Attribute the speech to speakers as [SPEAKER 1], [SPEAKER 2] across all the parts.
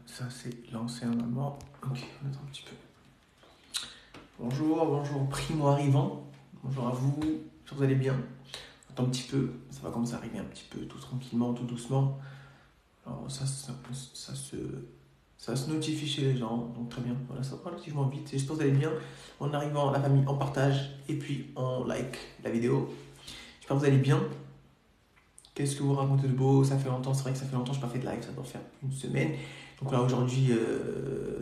[SPEAKER 1] Ça c'est lancé normalement. Ok, on attend un petit peu. Bonjour, bonjour, primo arrivant. Bonjour à vous, j'espère que vous allez bien. On attend un petit peu, ça va commencer à arriver un petit peu, tout tranquillement, tout doucement. Alors ça se notifie chez les gens, donc très bien. Voilà, ça va relativement vite. J'espère que vous allez bien. En arrivant, la famille, en partage et puis en like la vidéo. J'espère que vous allez bien. Qu'est-ce que vous racontez de beau? Ça fait longtemps, c'est vrai que ça fait longtemps que je n'ai pas fait de live, ça doit faire une semaine. Donc là aujourd'hui,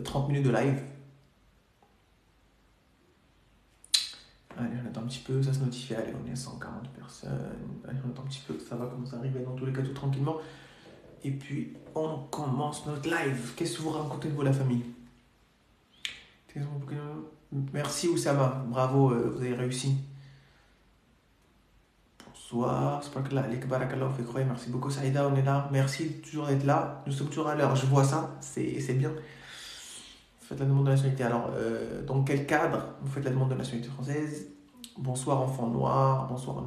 [SPEAKER 1] 30 minutes de live. Allez, on attend un petit peu, ça se notifie. Allez, on est à 140 personnes. Allez, on attend un petit peu, ça va commencer à arriver dans tous les cas tout tranquillement. Et puis, on commence notre live. Qu'est-ce que vous racontez de vous, la famille? Merci Oussama, bravo, vous avez réussi. Bonsoir, c'est pas que là, les barakallah, on fait croire. Merci beaucoup, Saïda, on est là. Merci toujours d'être là. Nous sommes toujours à l'heure, je vois ça, c'est bien. Vous faites la demande de nationalité. Alors, dans quel cadre vous faites la demande de nationalité française? Bonsoir, enfant noir. Bonsoir,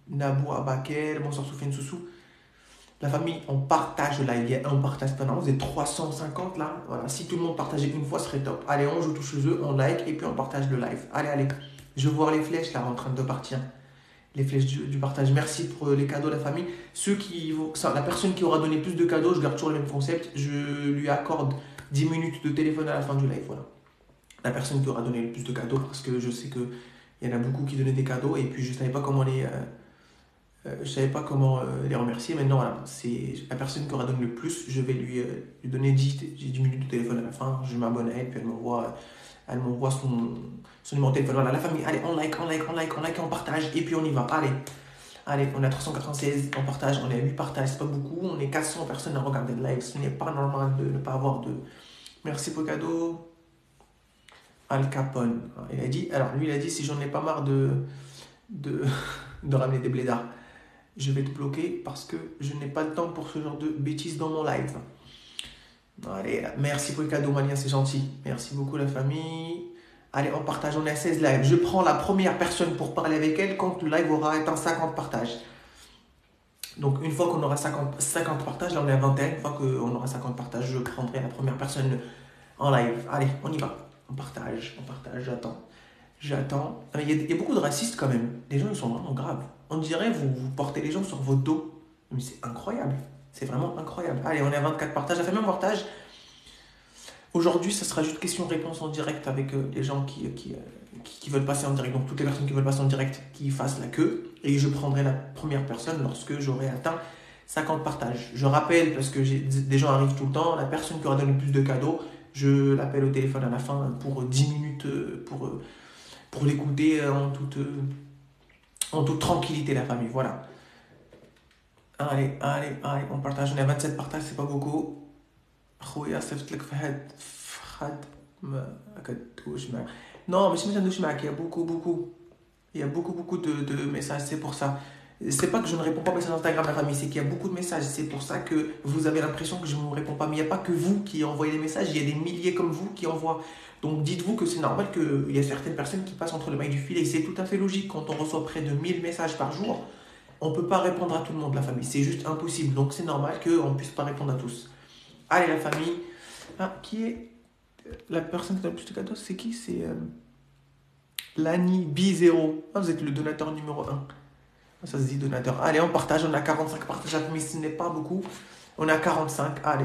[SPEAKER 1] Nabou Abakel. Bonsoir, Soufiane Soussou. La famille, on partage le live. On partage pendant. Vous êtes 350 là. Voilà. Si tout le monde partageait une fois, ce serait top. Allez, on joue tous chez eux, on like et puis on partage le live. Allez, allez. Je veux voir les flèches là en train de partir. Les flèches du partage. Merci pour les cadeaux, la famille. La personne qui aura donné plus de cadeaux, je garde toujours le même concept. Je lui accorde 10 minutes de téléphone à la fin du live. Voilà. La personne qui aura donné le plus de cadeaux parce que je sais qu'il y en a beaucoup qui donnaient des cadeaux et puis je ne savais pas comment les remercier. Maintenant, voilà, c'est la personne qui aura donné le plus. Je vais lui donner 10 minutes de téléphone à la fin. Je m'abonne à elle puis elle m'envoie son numéro de téléphone. Voilà, la famille, allez, on like, on like, on like, on like, on partage et puis on y va. Allez, allez, on est à 396, on partage, on est à 8 partages, c'est pas beaucoup. On est 400 personnes à regarder le live. Ce n'est pas normal de ne pas avoir de. Merci pour le cadeau. Al Capone. Il a dit, alors lui il a dit si j'en ai pas marre de, de ramener des blédards, je vais te bloquer parce que je n'ai pas le temps pour ce genre de bêtises dans mon live. Allez, merci pour le cadeau malien, c'est gentil. Merci beaucoup la famille. Allez, on partage, on est à 16 lives. Je prends la première personne pour parler avec elle quand le live aura atteint 50 partages. Donc une fois qu'on aura 50 partages, là on est à 21, une fois qu'on aura 50 partages, je prendrai la première personne en live. Allez, on y va. On partage, j'attends. J'attends. Il y a beaucoup de racistes quand même. Les gens, ils sont vraiment graves. On dirait vous portez les gens sur votre dos. Mais c'est incroyable. C'est vraiment incroyable. Allez, on est à 24 partages. La famille en partage. Aujourd'hui, ça sera juste question-réponse en direct avec les gens qui veulent passer en direct. Donc, toutes les personnes qui veulent passer en direct, qui fassent la queue. Et je prendrai la première personne lorsque j'aurai atteint 50 partages. Je rappelle, parce que des gens arrivent tout le temps, la personne qui aura donné le plus de cadeaux, je l'appelle au téléphone à la fin pour 10 minutes pour l'écouter en toute tranquillité, la famille. Voilà. Allez, allez, allez, on partage. On est à 27 partages, c'est pas beaucoup. خويا صيفط لك في حد ما كدوش معاك. Non, mais je me suis il y a beaucoup, beaucoup. Il y a beaucoup, beaucoup de messages, c'est pour ça. C'est pas que je ne réponds pas aux messages Instagram, la famille, c'est qu'il y a beaucoup de messages. C'est pour ça que vous avez l'impression que je ne vous réponds pas. Mais il n'y a pas que vous qui envoyez des messages, il y a des milliers comme vous qui envoient. Donc dites-vous que c'est normal qu'il y a certaines personnes qui passent entre le mailles du filet. Et c'est tout à fait logique quand on reçoit près de 1000 messages par jour. On ne peut pas répondre à tout le monde, la famille. C'est juste impossible. Donc c'est normal qu'on ne puisse pas répondre à tous. Allez, la famille. Ah, qui est la personne qui a le plus de cadeaux? C'est qui? C'est Lani B0. Ah, vous êtes le donateur numéro 1. Ça se dit donateur. Allez, on partage. On a 45 partages à mais ce n'est pas beaucoup. On a 45. Allez.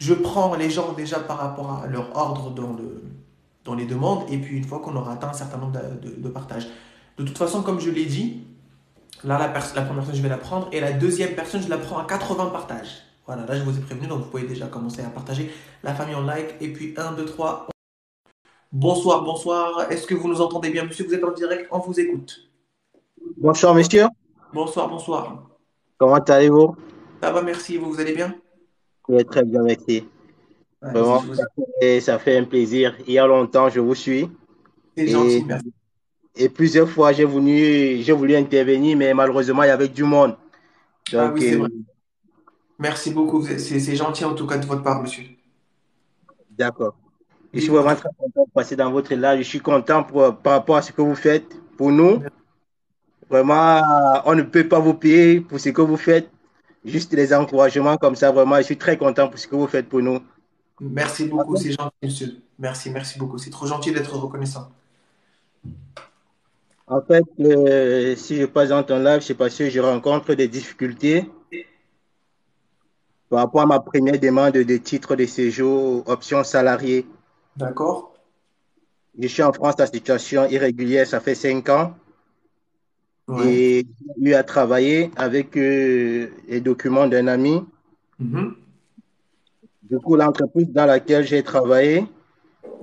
[SPEAKER 1] Je prends les gens déjà par rapport à leur ordre dans les demandes. Et puis, une fois qu'on aura atteint un certain nombre de partages. De toute façon, comme je l'ai dit, là, la première personne, je vais la prendre. Et la deuxième personne, je la prends à 80 partages. Voilà, là, je vous ai prévenu. Donc, vous pouvez déjà commencer à partager la famille en like. Et puis, 1, 2, 3. Bonsoir, bonsoir. Est-ce que vous nous entendez bien, monsieur? Vous êtes en direct, on vous écoute.
[SPEAKER 2] Bonsoir, monsieur.
[SPEAKER 1] Bonsoir, bonsoir.
[SPEAKER 2] Comment allez-vous?
[SPEAKER 1] Ça va, merci. Vous allez bien?
[SPEAKER 2] Oui, très bien, merci.
[SPEAKER 1] Allez-y,
[SPEAKER 2] Vraiment,
[SPEAKER 1] je vous écoute.
[SPEAKER 2] ça fait un plaisir. Il y a longtemps, je vous suis
[SPEAKER 1] C'est
[SPEAKER 2] et,
[SPEAKER 1] gentil, merci.
[SPEAKER 2] et plusieurs fois, j'ai voulu intervenir, mais malheureusement, il y avait du monde.
[SPEAKER 1] Ah
[SPEAKER 2] Donc,
[SPEAKER 1] oui, c'est vrai. Merci beaucoup. C'est gentil en tout cas de votre part, monsieur.
[SPEAKER 2] d'accord. Je suis
[SPEAKER 1] Dites-moi
[SPEAKER 2] vraiment
[SPEAKER 1] tout.
[SPEAKER 2] très content de passer dans votre live. Je suis content par rapport à ce que vous faites pour nous. Vraiment, on ne peut pas vous payer pour ce que vous faites. Juste les encouragements comme ça, vraiment, je suis très content pour ce que vous faites pour nous.
[SPEAKER 1] Merci beaucoup, c'est gentil, monsieur. Merci, merci beaucoup. C'est trop gentil d'être reconnaissant.
[SPEAKER 2] En fait, si je passe dans ton live, c'est parce que je rencontre des difficultés par rapport à ma première demande de titre de séjour option salarié.
[SPEAKER 1] D'accord?
[SPEAKER 2] Je suis en France, la situation irrégulière, ça fait 5 ans
[SPEAKER 1] Ouais.
[SPEAKER 2] et j'ai eu à travailler avec les documents d'un ami.
[SPEAKER 1] Mhm.
[SPEAKER 2] Du coup, l'entreprise dans laquelle j'ai travaillé,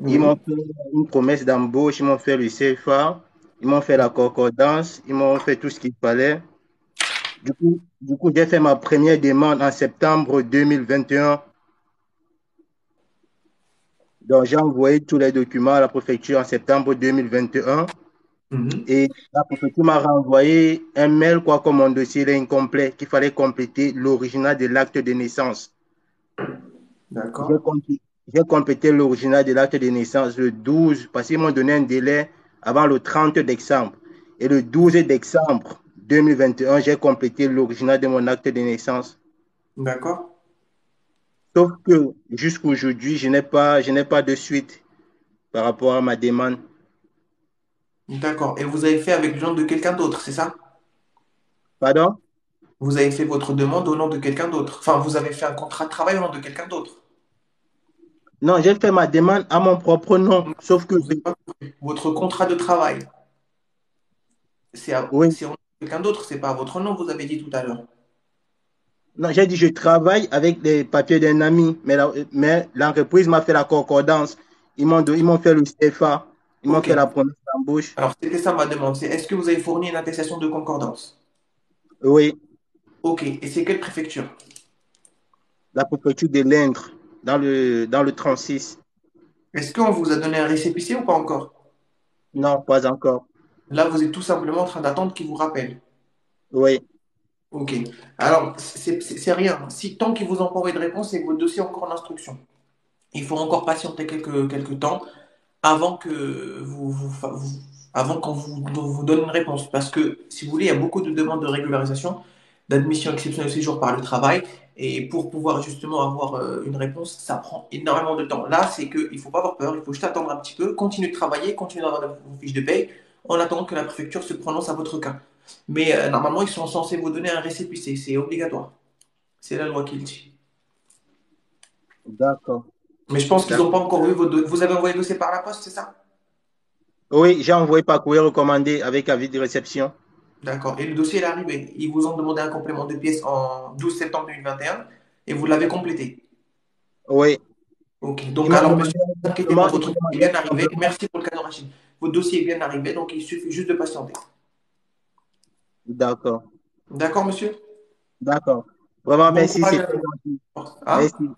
[SPEAKER 2] ils m'ont
[SPEAKER 1] Oui.
[SPEAKER 2] fait une promesse d'embauche, ils m'ont fait le CFA, ils m'ont fait la concordance, ils m'ont fait tout ce qu'il fallait. Du coup, j'ai fait ma première demande en septembre 2021. Donc, j'ai envoyé tous les documents à la préfecture en septembre 2021
[SPEAKER 1] Mhm.
[SPEAKER 2] et la préfecture m'a renvoyé un mail quoi comme mon dossier est incomplet, qu'il fallait compléter l'original de l'acte de naissance. J'ai
[SPEAKER 1] D'accord.
[SPEAKER 2] complété, j'ai complété l'original de l'acte de naissance le 12 parce qu'ils m'ont donné un délai avant le 30 décembre. Et le 12 décembre 2021, j'ai complété l'original de mon acte de naissance.
[SPEAKER 1] D'accord.
[SPEAKER 2] Sauf que jusqu'aujourd'hui, je n'ai pas de suite par rapport à ma demande.
[SPEAKER 1] D'accord. Et vous avez fait avec le nom de quelqu'un d'autre, c'est ça?
[SPEAKER 2] Pardon?
[SPEAKER 1] Vous avez fait votre demande au nom de quelqu'un d'autre. Enfin, vous avez fait un contrat de travail au nom de quelqu'un d'autre.
[SPEAKER 2] Non, j'ai fait ma demande à mon propre nom. Sauf que,
[SPEAKER 1] Vous avez pas compris. Votre contrat de travail,
[SPEAKER 2] oui,
[SPEAKER 1] c'est au nom de quelqu'un d'autre, c'est pas à votre nom, vous avez dit tout à l'heure.
[SPEAKER 2] non, j'ai dit je travaille avec les papiers d'un ami, mais l'entreprise m'a fait la concordance. Ils m'ont fait le CFA, ils m'ont
[SPEAKER 1] Ok.
[SPEAKER 2] fait la promesse d'embauche.
[SPEAKER 1] Alors, c'était ça ma demande. C'est est-ce que vous avez fourni une attestation de concordance?
[SPEAKER 2] Oui,
[SPEAKER 1] Ok. Et c'est quelle préfecture?
[SPEAKER 2] la préfecture de l'Indre, dans le 36.
[SPEAKER 1] Est-ce qu'on vous a donné un récépissé ou pas encore?
[SPEAKER 2] Non, pas encore.
[SPEAKER 1] Là, vous êtes tout simplement en train d'attendre qu'ils vous rappellent.
[SPEAKER 2] Oui,
[SPEAKER 1] Ok. Alors, c'est rien. Si tant qu'ils vous ont pas envoyé de réponse, c'est que votre dossier est encore en instruction. Il faut encore patienter quelques temps avant que avant qu'on vous donne une réponse. Parce que, si vous voulez, il y a beaucoup de demandes de régularisation, d'admission exceptionnelle au séjour par le travail. Et pour pouvoir justement avoir une réponse, ça prend énormément de temps. Là, c'est qu'il ne faut pas avoir peur, il faut juste attendre un petit peu, continuer de travailler, continuer d'avoir vos fiches de paye, en attendant que la préfecture se prononce à votre cas. Mais normalement, ils sont censés vous donner un récépissé, c'est obligatoire. C'est la loi qui le dit.
[SPEAKER 2] d'accord.
[SPEAKER 1] Mais je pense qu'ils n'ont
[SPEAKER 2] D'accord.
[SPEAKER 1] pas encore eu votre dossier. Vous avez envoyé le dossier par la poste, c'est ça?
[SPEAKER 2] Oui, j'ai envoyé par courrier recommandé avec avis de réception.
[SPEAKER 1] D'accord. Et le dossier est arrivé. Ils vous ont demandé un complément de pièces en 12 septembre 2021 et vous l'avez complété.
[SPEAKER 2] Oui,
[SPEAKER 1] Ok.
[SPEAKER 2] ils
[SPEAKER 1] Donc,
[SPEAKER 2] m'ont
[SPEAKER 1] alors, monsieur,
[SPEAKER 2] demandé
[SPEAKER 1] ne vous
[SPEAKER 2] un
[SPEAKER 1] inquiétez
[SPEAKER 2] complément,
[SPEAKER 1] pas,
[SPEAKER 2] ils
[SPEAKER 1] votre
[SPEAKER 2] m'ont
[SPEAKER 1] dossier est
[SPEAKER 2] demandé
[SPEAKER 1] bien
[SPEAKER 2] un
[SPEAKER 1] arrivé.
[SPEAKER 2] complément.
[SPEAKER 1] Merci pour le cadeau, Rachid. Votre dossier est bien arrivé, donc il suffit juste de patienter.
[SPEAKER 2] D'accord,
[SPEAKER 1] D'accord, monsieur?
[SPEAKER 2] d'accord. Vraiment,
[SPEAKER 1] Bon
[SPEAKER 2] merci,
[SPEAKER 1] courage
[SPEAKER 2] c'est
[SPEAKER 1] à
[SPEAKER 2] très
[SPEAKER 1] vous.
[SPEAKER 2] gentil.
[SPEAKER 1] Hein?
[SPEAKER 2] Merci.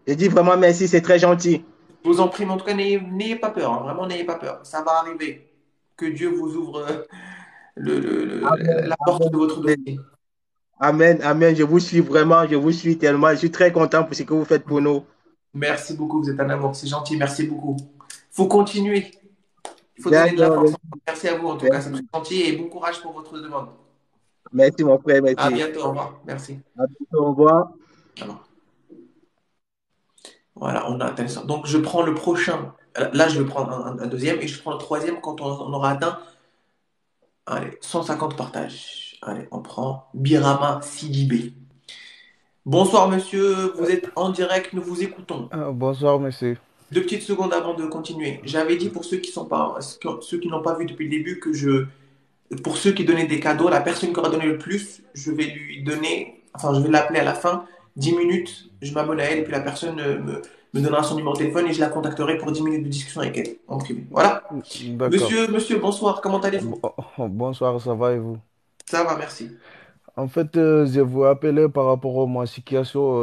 [SPEAKER 2] Je dis vraiment merci, c'est très gentil.
[SPEAKER 1] Je vous en prie, mais en tout cas, n'ayez pas peur. Hein. Vraiment, n'ayez pas peur. Ça va arriver. Que Dieu vous ouvre
[SPEAKER 2] Amen,
[SPEAKER 1] la porte de
[SPEAKER 2] amen,
[SPEAKER 1] votre
[SPEAKER 2] amen.
[SPEAKER 1] dossier.
[SPEAKER 2] Amen, amen. Je vous suis vraiment, je vous suis tellement. Je suis très content pour ce que vous faites pour nous.
[SPEAKER 1] Merci beaucoup, vous êtes un amour, c'est gentil, merci beaucoup. Faut continuer, il faut donner de la
[SPEAKER 2] D'accord,
[SPEAKER 1] force. Merci à vous en tout cas, c'est très
[SPEAKER 2] merci.
[SPEAKER 1] gentil et bon courage pour votre demande.
[SPEAKER 2] Merci, mon frère,
[SPEAKER 1] À
[SPEAKER 2] merci.
[SPEAKER 1] bientôt, au revoir, merci.
[SPEAKER 2] À bientôt, au revoir.
[SPEAKER 1] Alors, voilà, on a atteint ça. Donc je prends le prochain, là je vais prendre un deuxième et je prends le troisième quand on aura atteint, allez, 150 partages. Allez, on prend Birama Sidibé. Bonsoir monsieur, vous êtes en direct, nous vous écoutons.
[SPEAKER 3] Bonsoir, monsieur.
[SPEAKER 1] 2 petites secondes avant de continuer. J'avais dit pour ceux qui sont pas, ceux qui n'ont pas vu depuis le début que pour ceux qui donnaient des cadeaux, la personne qui aura donné le plus, je vais lui donner, enfin, je vais l'appeler à la fin, 10 minutes, je m'abonne à elle, et puis la personne me donnera son numéro de téléphone et je la contacterai pour 10 minutes de discussion avec elle, en privé. Voilà.
[SPEAKER 3] D'accord.
[SPEAKER 1] Monsieur, bonsoir, comment allez-vous?
[SPEAKER 3] Bonsoir, ça va et vous?
[SPEAKER 1] Ça va, merci.
[SPEAKER 3] En fait, je vous appelais par rapport à ma situation.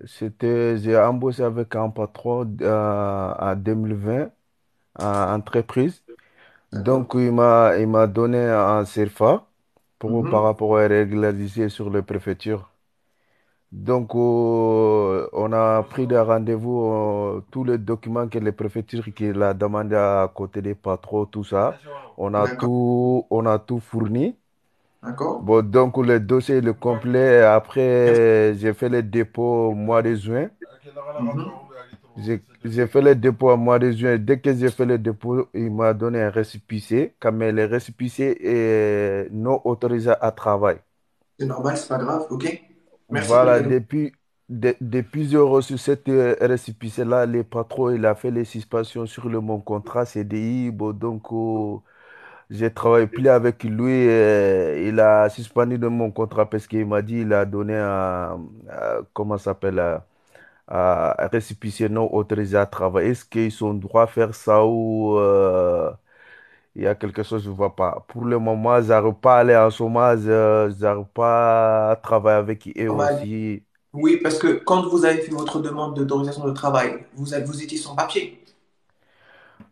[SPEAKER 3] J'ai embauché avec un patron en 2020, en entreprise.
[SPEAKER 1] D'accord.
[SPEAKER 3] Donc, il m'a donné un CFA par
[SPEAKER 1] Mhm.
[SPEAKER 3] rapport à régulariser sur les préfectures. Donc, on a pris des rendez-vous, tous les documents que les préfectures qu'il a demandé à côté des patrons, tout ça.
[SPEAKER 1] D'accord.
[SPEAKER 3] On a tout fourni.
[SPEAKER 1] D'accord.
[SPEAKER 3] Bon, donc le dossier est le complet.
[SPEAKER 1] Merci.
[SPEAKER 3] Après, j'ai fait le dépôt au mois de juin.
[SPEAKER 1] Mhm.
[SPEAKER 3] J'ai fait le dépôt au mois de juin. Dès que j'ai fait le dépôt, il m'a donné un récépissé. Comme le récépissé est non autorisé à travailler.
[SPEAKER 1] C'est normal, c'est pas grave, ok? Merci pour les
[SPEAKER 3] Voilà,
[SPEAKER 1] cadeaux.
[SPEAKER 3] depuis j'ai reçu cette récépissé-là, le patron, il a fait les suspensions sur mon contrat CDI. Bon, donc, je travaille plus avec lui. Il a suspendu de mon contrat parce qu'il m'a dit il a donné comment ça s'appelle, un récépissé non autorisé à travailler. Est-ce qu'ils ont droit à faire ça ou il y a quelque chose que je ne vois pas. Pour le moment, je n'arrive pas à aller en chômage, je n'arrive pas à travailler avec eux
[SPEAKER 1] Normal.
[SPEAKER 3] aussi.
[SPEAKER 1] Oui, parce que quand vous avez fait votre demande d'autorisation de travail, vous étiez sans papier.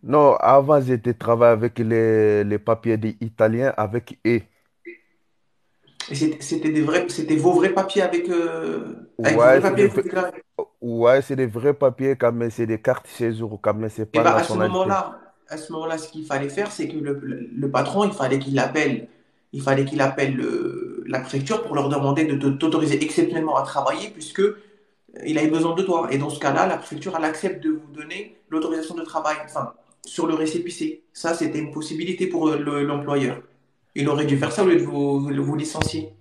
[SPEAKER 3] Non, avant, j'étais travaillé avec les papiers des Italiens avec eux.
[SPEAKER 1] Et c'était c'était vos vrais papiers avec vos
[SPEAKER 3] Ouais,
[SPEAKER 1] vrais papiers que vous déclarez.
[SPEAKER 3] ouais, c'est des vrais papiers quand même, c'est des cartes séjour quand même, c'est
[SPEAKER 1] Et
[SPEAKER 3] pas
[SPEAKER 1] ben
[SPEAKER 3] nationalité.
[SPEAKER 1] à ce moment-là, ce qu'il fallait faire, c'est que le patron, il fallait qu'il appelle la préfecture pour leur demander de t'autoriser exceptionnellement à travailler, puisque il avait besoin de toi. Et dans ce cas-là, la préfecture, elle accepte de vous donner l'autorisation de travail, enfin, sur le récépissé. Ça, c'était une possibilité pour l'employeur. Il aurait dû faire ça au lieu de vous licencier.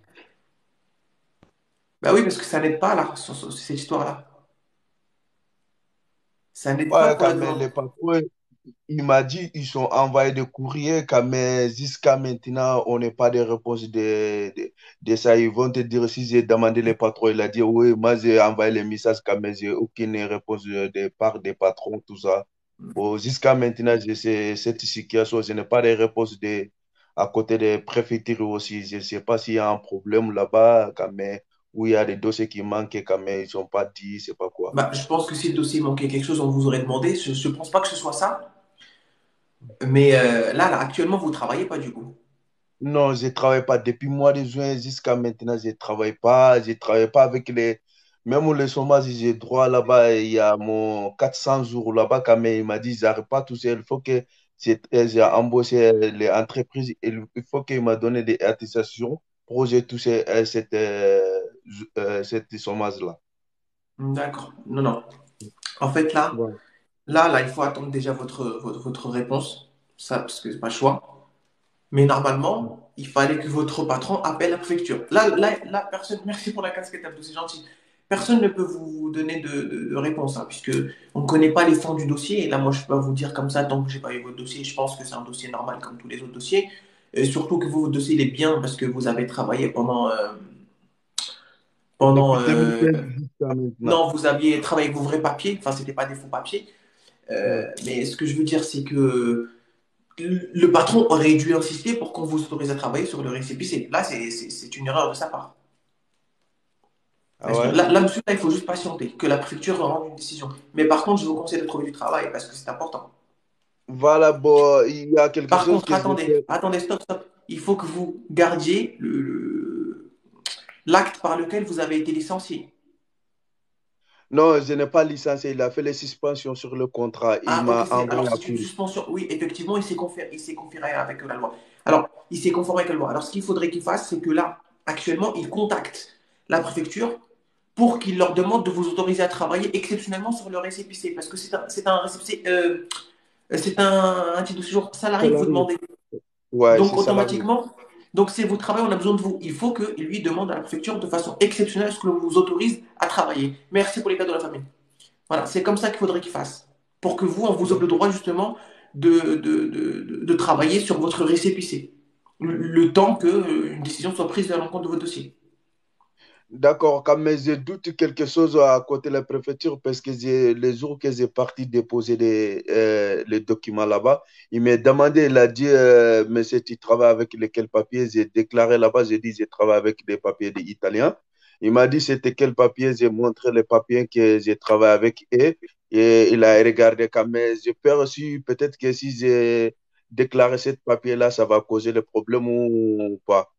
[SPEAKER 1] Bah oui, parce que ça n'aide pas là, cette histoire-là. Ça n'aide pas
[SPEAKER 3] Ouais,
[SPEAKER 1] pour la
[SPEAKER 3] quand même,
[SPEAKER 1] demande.
[SPEAKER 3] les patrons, il m'a dit ils sont envoyés des courriers, quand même, jusqu'à maintenant, on n'a pas de réponse de ça. Ils vont te dire si j'ai demandé les patrons, il a dit oui, moi j'ai envoyé les messages, quand même, j'ai aucune réponse de part des patrons, tout ça. Bon, jusqu'à maintenant, j'ai cette situation, je n'ai pas de réponse à côté des préfectures aussi. Je ne sais pas s'il y a un problème là-bas, quand même, où il y a des dossiers qui manquent, quand même, ils ne sont pas dit, je sais pas quoi.
[SPEAKER 1] Bah, je pense que si le dossier manquait quelque chose, on vous aurait demandé. Je ne pense pas que ce soit ça. Mais là, actuellement, vous ne travaillez pas du coup.
[SPEAKER 3] Non, je ne travaille pas. Depuis le mois de juin jusqu'à maintenant, je ne travaille pas. Je ne travaille pas avec les... Même le chômage, j'ai droit là-bas. Il y a mon 400 jours là-bas quand même. Il m'a dit, j'arrive pas tout seul. Il faut que j'ai embauché les entreprises. Il faut qu'il m'a donné des attestations pour que j'ai touché cette chômage-là.
[SPEAKER 1] D'accord. Non, non. En fait,
[SPEAKER 3] Ouais.
[SPEAKER 1] il faut attendre déjà votre réponse. Ça, parce que c'est pas le choix. Mais normalement, il fallait que votre patron appelle la préfecture. Là, personne, merci pour la casquette, Abdou, c'est gentil. Personne ne peut vous donner de réponse, hein, puisque on ne connaît pas les fonds du dossier. Et là, moi, je peux pas vous dire comme ça, tant que j'ai pas eu votre dossier, je pense que c'est un dossier normal comme tous les autres dossiers. Et surtout que vous, votre dossier, il est bien parce que vous avez travaillé pendant
[SPEAKER 3] Depuis 2015 jusqu'à maintenant.
[SPEAKER 1] non, vous aviez travaillé avec vos vrais papiers, enfin, c'était pas des faux papiers.
[SPEAKER 3] Ouais.
[SPEAKER 1] Mais ce que je veux dire, c'est que le patron aurait dû insister pour qu'on vous autorise à travailler sur le récépissé. Là, c'est une erreur de sa part.
[SPEAKER 3] Ah
[SPEAKER 1] Est-ce que-
[SPEAKER 3] ouais?
[SPEAKER 1] Là, monsieur, là, il faut juste patienter, que la préfecture rende une décision. Mais par contre, je vous conseille de trouver du travail parce que c'est important.
[SPEAKER 3] Voilà, bon, il y a quelque
[SPEAKER 1] Par
[SPEAKER 3] chose
[SPEAKER 1] contre,
[SPEAKER 3] que je
[SPEAKER 1] attendez,
[SPEAKER 3] fais.
[SPEAKER 1] attendez, stop, stop. Il faut que vous gardiez l'acte par lequel vous avez été licencié.
[SPEAKER 3] Non, je n'ai pas licencié. Il a fait les suspensions sur le contrat. Il
[SPEAKER 1] Ah, ok,
[SPEAKER 3] m'a envoyé
[SPEAKER 1] alors
[SPEAKER 3] la
[SPEAKER 1] c'est une
[SPEAKER 3] courrier.
[SPEAKER 1] suspension. Oui, effectivement, il s'est confirmé avec la loi. Alors, il s'est conformé avec la loi. Alors, ce qu'il faudrait qu'il fasse, c'est que là, actuellement, il contacte la préfecture pour qu'il leur demande de vous autoriser à travailler exceptionnellement sur le récépissé. Parce que c'est un récépissé, c'est un titre de séjour salarié que vous
[SPEAKER 3] Salarié.
[SPEAKER 1] demandez.
[SPEAKER 3] Ouais,
[SPEAKER 1] Donc,
[SPEAKER 3] c'est salarié.
[SPEAKER 1] automatiquement, donc c'est votre travail, on a besoin de vous. Il faut qu'il lui demande à la préfecture de façon exceptionnelle ce que l'on vous autorise à travailler. Merci pour l'état de la famille. Voilà, c'est comme ça qu'il faudrait qu'il fasse. Pour que vous, on vous offre le droit justement de travailler sur votre récépissé. Le temps qu'une décision soit prise à l'encontre de votre dossier.
[SPEAKER 3] D'accord, quand même, je doute quelque chose à côté de la préfecture parce que les jours que j'ai parti déposer les documents là-bas, il m'a demandé, il a dit, monsieur, tu travailles avec lesquels papiers? J'ai déclaré là-bas, j'ai dit, je travaille avec des papiers des Italiens. Il m'a dit, c'était quel papier? J'ai montré les papiers que j'ai travaillé avec eux et il a regardé quand même. J'ai peur aussi, peut-être que si j'ai déclaré ce papier-là, ça va causer le problème ou pas.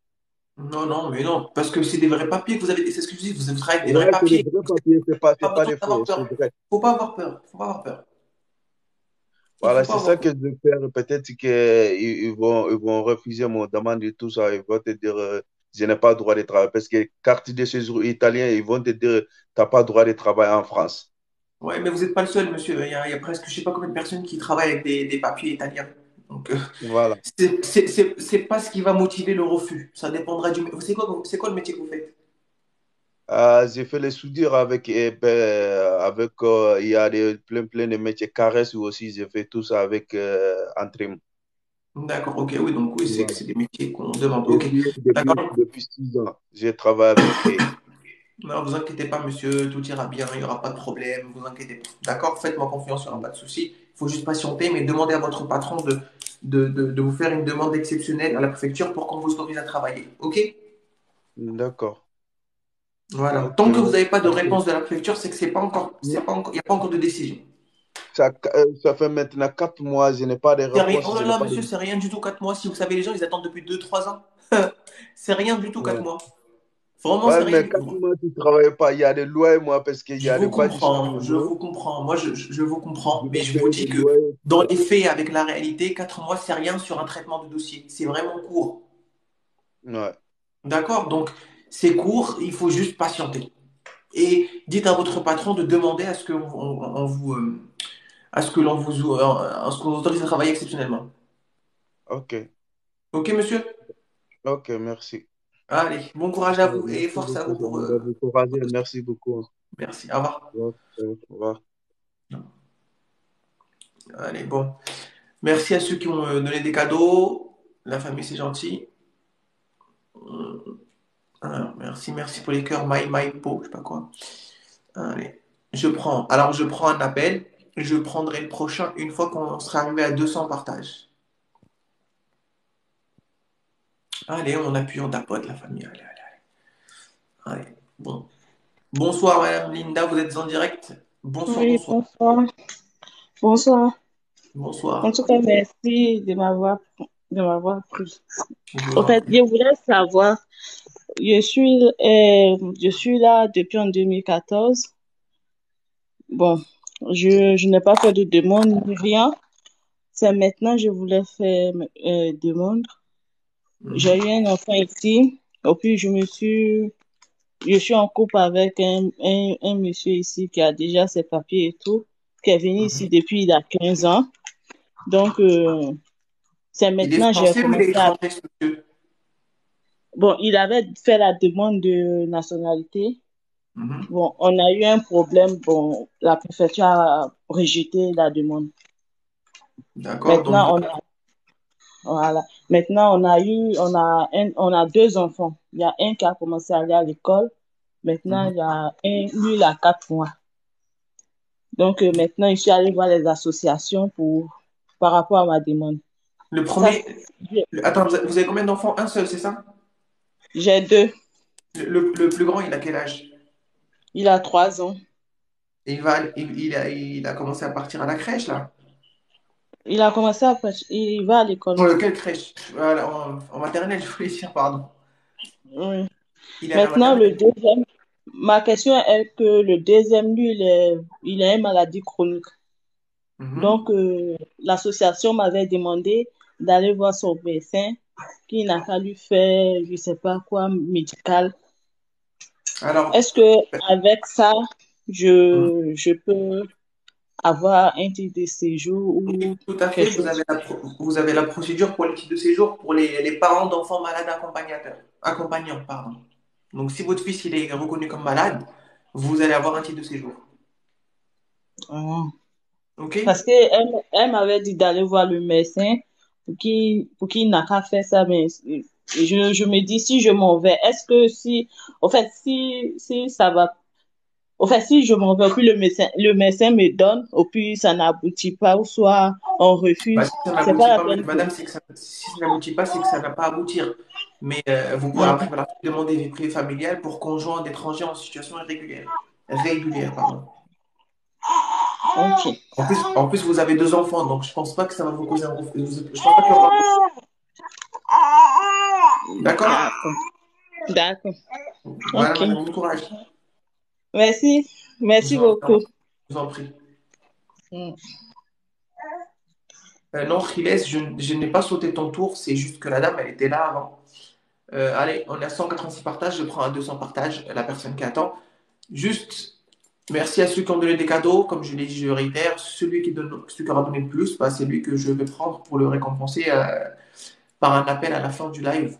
[SPEAKER 1] Non, non, mais non, parce que c'est des vrais papiers que vous avez, c'est ce que je dis, vous travaillez avec des vrais
[SPEAKER 3] Ouais, c'est des
[SPEAKER 1] papiers.
[SPEAKER 3] vrais papiers, c'est
[SPEAKER 1] Pas
[SPEAKER 3] pas
[SPEAKER 1] besoin
[SPEAKER 3] des faux,
[SPEAKER 1] d'avoir
[SPEAKER 3] c'est
[SPEAKER 1] peur.
[SPEAKER 3] vrai.
[SPEAKER 1] Faut pas avoir peur. Faut pas avoir peur. Il
[SPEAKER 3] Voilà,
[SPEAKER 1] faut pas
[SPEAKER 3] c'est ça
[SPEAKER 1] avoir
[SPEAKER 3] que
[SPEAKER 1] peur.
[SPEAKER 3] je vais faire. Peut-être qu'ils vont refuser mon demande et tout ça. Ils vont te dire, je n'ai pas le droit de travailler. Parce que carte de séjour italien, ils vont te dire, tu n'as pas le droit de travailler en France.
[SPEAKER 1] Ouais, mais vous n'êtes pas le seul, monsieur. Il y a presque, je sais pas combien de personnes qui travaillent avec des papiers italiens. Donc,
[SPEAKER 3] Voilà.
[SPEAKER 1] c'est pas ce qui va motiver le refus. Ça dépendra du. C'est quoi le métier que vous faites?
[SPEAKER 3] J'ai fait les soudures avec, il y a plein de métiers caresses aussi, j'ai fait tout ça avec Antrim.
[SPEAKER 1] D'accord, ok, oui, donc oui, c'est que
[SPEAKER 3] Voilà.
[SPEAKER 1] c'est des métiers qu'on demande. Ok,
[SPEAKER 3] Depuis,
[SPEAKER 1] d'accord.
[SPEAKER 3] depuis 6 ans, j'ai travaillé avec eux.
[SPEAKER 1] Non, vous inquiétez pas, monsieur, tout ira bien, il n'y aura pas de problème, vous inquiétez pas. D'accord, faites-moi confiance, il n'y aura pas de souci. Il faut juste patienter, mais demandez à votre patron de vous faire une demande exceptionnelle à la préfecture pour qu'on vous autorise à travailler. Ok?
[SPEAKER 3] D'accord.
[SPEAKER 1] Voilà.
[SPEAKER 3] Ok.
[SPEAKER 1] Tant que vous n'avez pas de
[SPEAKER 3] Ok.
[SPEAKER 1] réponse de la préfecture, c'est que il n'y a pas encore de décision.
[SPEAKER 3] Ça fait maintenant 4 mois, je n'ai pas de
[SPEAKER 1] C'est rien.
[SPEAKER 3] réponse,
[SPEAKER 1] Oh
[SPEAKER 3] je
[SPEAKER 1] là
[SPEAKER 3] n'ai
[SPEAKER 1] là,
[SPEAKER 3] pas de...
[SPEAKER 1] monsieur, c'est rien du tout 4 mois. Si vous savez, les gens, ils attendent depuis 2, 3 ans. C'est rien du tout 4
[SPEAKER 3] Ouais.
[SPEAKER 1] mois. Vraiment, c'est
[SPEAKER 3] Ouais,
[SPEAKER 1] rien
[SPEAKER 3] mais
[SPEAKER 1] du
[SPEAKER 3] quatre
[SPEAKER 1] tout.
[SPEAKER 3] mois, tu ne travailles pas. Il y a des lois, moi, parce qu'il y
[SPEAKER 1] Je
[SPEAKER 3] a des
[SPEAKER 1] vous
[SPEAKER 3] bas du
[SPEAKER 1] comprends, je
[SPEAKER 3] charbon.
[SPEAKER 1] vous comprends. Moi, je vous
[SPEAKER 3] Je
[SPEAKER 1] comprends, mais
[SPEAKER 3] dois
[SPEAKER 1] je vous
[SPEAKER 3] payer
[SPEAKER 1] dis
[SPEAKER 3] les
[SPEAKER 1] que
[SPEAKER 3] loyers, tout
[SPEAKER 1] dans
[SPEAKER 3] ça.
[SPEAKER 1] les faits, avec la réalité, 4 mois, c'est rien sur un traitement de dossier. C'est vraiment court.
[SPEAKER 3] Ouais.
[SPEAKER 1] D'accord? Donc, c'est court, il faut juste patienter. Et dites à votre patron de demander à ce que on vous, à ce que l'on vous, à ce qu'on vous autorise à travailler exceptionnellement.
[SPEAKER 3] Ok.
[SPEAKER 1] Ok, monsieur?
[SPEAKER 3] Ok, merci.
[SPEAKER 1] Allez, bon courage à
[SPEAKER 3] Ouais,
[SPEAKER 1] vous et
[SPEAKER 3] merci
[SPEAKER 1] force à
[SPEAKER 3] beaucoup.
[SPEAKER 1] vous
[SPEAKER 3] Ça
[SPEAKER 1] pour.
[SPEAKER 3] m'a donné courage. Merci beaucoup.
[SPEAKER 1] Merci. Au revoir.
[SPEAKER 3] Ouais, ouais, au revoir.
[SPEAKER 1] Allez, bon. Merci à ceux qui ont donné des cadeaux. La famille, c'est gentil. Alors, merci pour les cœurs. Po, je sais pas quoi. Allez, je prends un appel. Je prendrai le prochain une fois qu'on sera arrivé à 200 partages. Allez, on appuie, on tapote, la famille. Allez, allez, allez. Allez, bon. Bonsoir, Madame Linda, vous êtes en direct. Bonsoir,
[SPEAKER 4] Oui,
[SPEAKER 1] bonsoir.
[SPEAKER 4] bonsoir. Bonsoir. En
[SPEAKER 1] Bonsoir.
[SPEAKER 4] tout cas, merci de m'avoir pris.
[SPEAKER 1] Je vous
[SPEAKER 4] En
[SPEAKER 1] en
[SPEAKER 4] fait,
[SPEAKER 1] prie.
[SPEAKER 4] je voulais savoir, je suis là depuis en 2014. Bon, je n'ai pas fait de demande ni rien. C'est maintenant que je voulais faire demande. J'ai
[SPEAKER 1] Mhm,
[SPEAKER 4] eu un enfant ici. Et puis, je suis en couple avec un monsieur ici qui a déjà ses papiers et tout, qui est venu ici
[SPEAKER 1] mhm.
[SPEAKER 4] depuis il a 15 ans. Donc, c'est
[SPEAKER 1] Il est
[SPEAKER 4] maintenant que j'ai
[SPEAKER 1] français ou il est
[SPEAKER 4] commencé à...
[SPEAKER 1] étranger, ce monsieur?
[SPEAKER 4] Bon, il avait fait la demande de nationalité.
[SPEAKER 1] Mhm.
[SPEAKER 4] Bon, on a eu un problème. Bon, la préfecture a rejeté la demande.
[SPEAKER 1] D'accord, donc
[SPEAKER 4] Maintenant, voilà. Maintenant, on a deux enfants. Il y a un qui a commencé à aller à l'école. Maintenant,
[SPEAKER 1] mhm.
[SPEAKER 4] il y a lui, il a 4 mois. Donc, maintenant, je suis allée voir les associations par rapport à ma demande.
[SPEAKER 1] Le
[SPEAKER 4] Ça,
[SPEAKER 1] premier. Attends, vous avez combien d'enfants? Un seul, c'est ça?
[SPEAKER 4] j'ai deux.
[SPEAKER 1] Le plus grand, il a quel âge?
[SPEAKER 4] Il a 3 ans.
[SPEAKER 1] Et il a commencé à partir à la crèche, là?
[SPEAKER 4] Il va à l'école.
[SPEAKER 1] Quelle crèche? Voilà, en maternelle, je voulais dire, pardon.
[SPEAKER 4] Oui.
[SPEAKER 1] Il est à la
[SPEAKER 4] Maintenant, le
[SPEAKER 1] maternelle.
[SPEAKER 4] deuxième, ma question est que le deuxième, lui, il a une maladie chronique.
[SPEAKER 1] Mhm.
[SPEAKER 4] Donc, l'association m'avait demandé d'aller voir son médecin qui n'a pas lui faire, je sais pas quoi, médical.
[SPEAKER 1] Alors,
[SPEAKER 4] Est-ce que avec ça,
[SPEAKER 1] mhm.
[SPEAKER 4] je peux avoir un titre de séjour
[SPEAKER 1] Oui,
[SPEAKER 4] ou
[SPEAKER 1] tout à fait,
[SPEAKER 4] quelque chose?
[SPEAKER 1] vous avez la procédure pour le titre de séjour pour les parents d'enfants malades accompagnants, pardon. Donc, si votre fils il est reconnu comme malade, vous allez avoir un titre de séjour.
[SPEAKER 4] Ah.
[SPEAKER 1] OK?
[SPEAKER 4] Parce qu'elle m'avait dit d'aller voir le médecin pour qu'il n'a qu'à faire ça, mais je me dis, si je m'en vais, est-ce que en fait, si ça va, en fait, si je m'en vais, puis le médecin me donne, ou puis ça n'aboutit pas, ou soit on
[SPEAKER 1] Bah,
[SPEAKER 4] refuse,
[SPEAKER 1] si ça
[SPEAKER 4] c'est pas
[SPEAKER 1] n'aboutit
[SPEAKER 4] la
[SPEAKER 1] pas,
[SPEAKER 4] peine que...
[SPEAKER 1] madame, si ça n'aboutit pas, c'est que ça n'a pas à aboutir. Mais vous pouvez après
[SPEAKER 4] Mhm.
[SPEAKER 1] voilà, demander vie privée familiale pour conjoints d'étrangers en situation irrégulière. Régulière, pardon.
[SPEAKER 4] Ok.
[SPEAKER 1] En plus, vous avez 2 enfants, donc je pense pas que ça va vous causer un refus. Je pense pas qu'il y aura un refus. D'accord?
[SPEAKER 4] D'accord. D'accord.
[SPEAKER 1] Voilà,
[SPEAKER 4] Ok.
[SPEAKER 1] madame, bon courage.
[SPEAKER 4] Merci.
[SPEAKER 1] Je vous
[SPEAKER 4] Merci
[SPEAKER 1] en,
[SPEAKER 4] beaucoup.
[SPEAKER 1] je vous en prie.
[SPEAKER 4] Mm.
[SPEAKER 1] Non, Khiles, je n'ai pas sauté ton tour, c'est juste que la dame, elle était là avant. Allez, on est à 186 partages, je prends à 200 partages la personne qui attend. Juste, Merci à ceux qui ont donné des cadeaux. Comme je l'ai dit, je réitère, celui qui aura donné le plus, bah, c'est lui que je vais prendre pour le récompenser par un appel à la fin du live.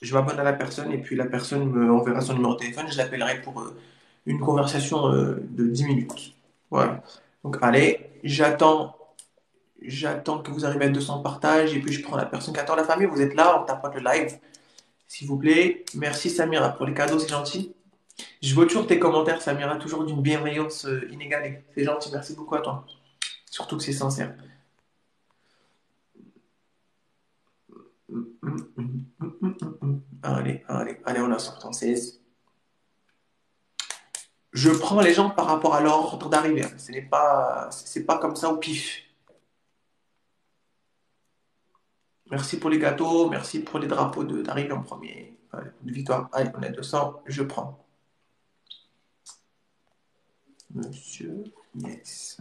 [SPEAKER 1] Je m'abonne à la personne et puis la personne me enverra son numéro de téléphone. Je l'appellerai pour une conversation de 10 minutes. Voilà. Donc, allez, j'attends que vous arriviez à 200 partages et puis je prends la personne qui attend. La famille, vous êtes là, on tapote le live, s'il vous plaît. Merci Samira pour les cadeaux, c'est gentil. Je vois toujours tes commentaires, Samira, toujours d'une bienveillance inégalée. C'est gentil, merci beaucoup à toi. Surtout que c'est sincère. Allez, on a 76. Je prends les gens par rapport à leur ordre d'arrivée. C'est pas comme ça au pif. Merci pour les gâteaux, merci pour les drapeaux d'arrivée en premier. Allez, de victoire. Allez, on est 200, je prends. Monsieur, yes.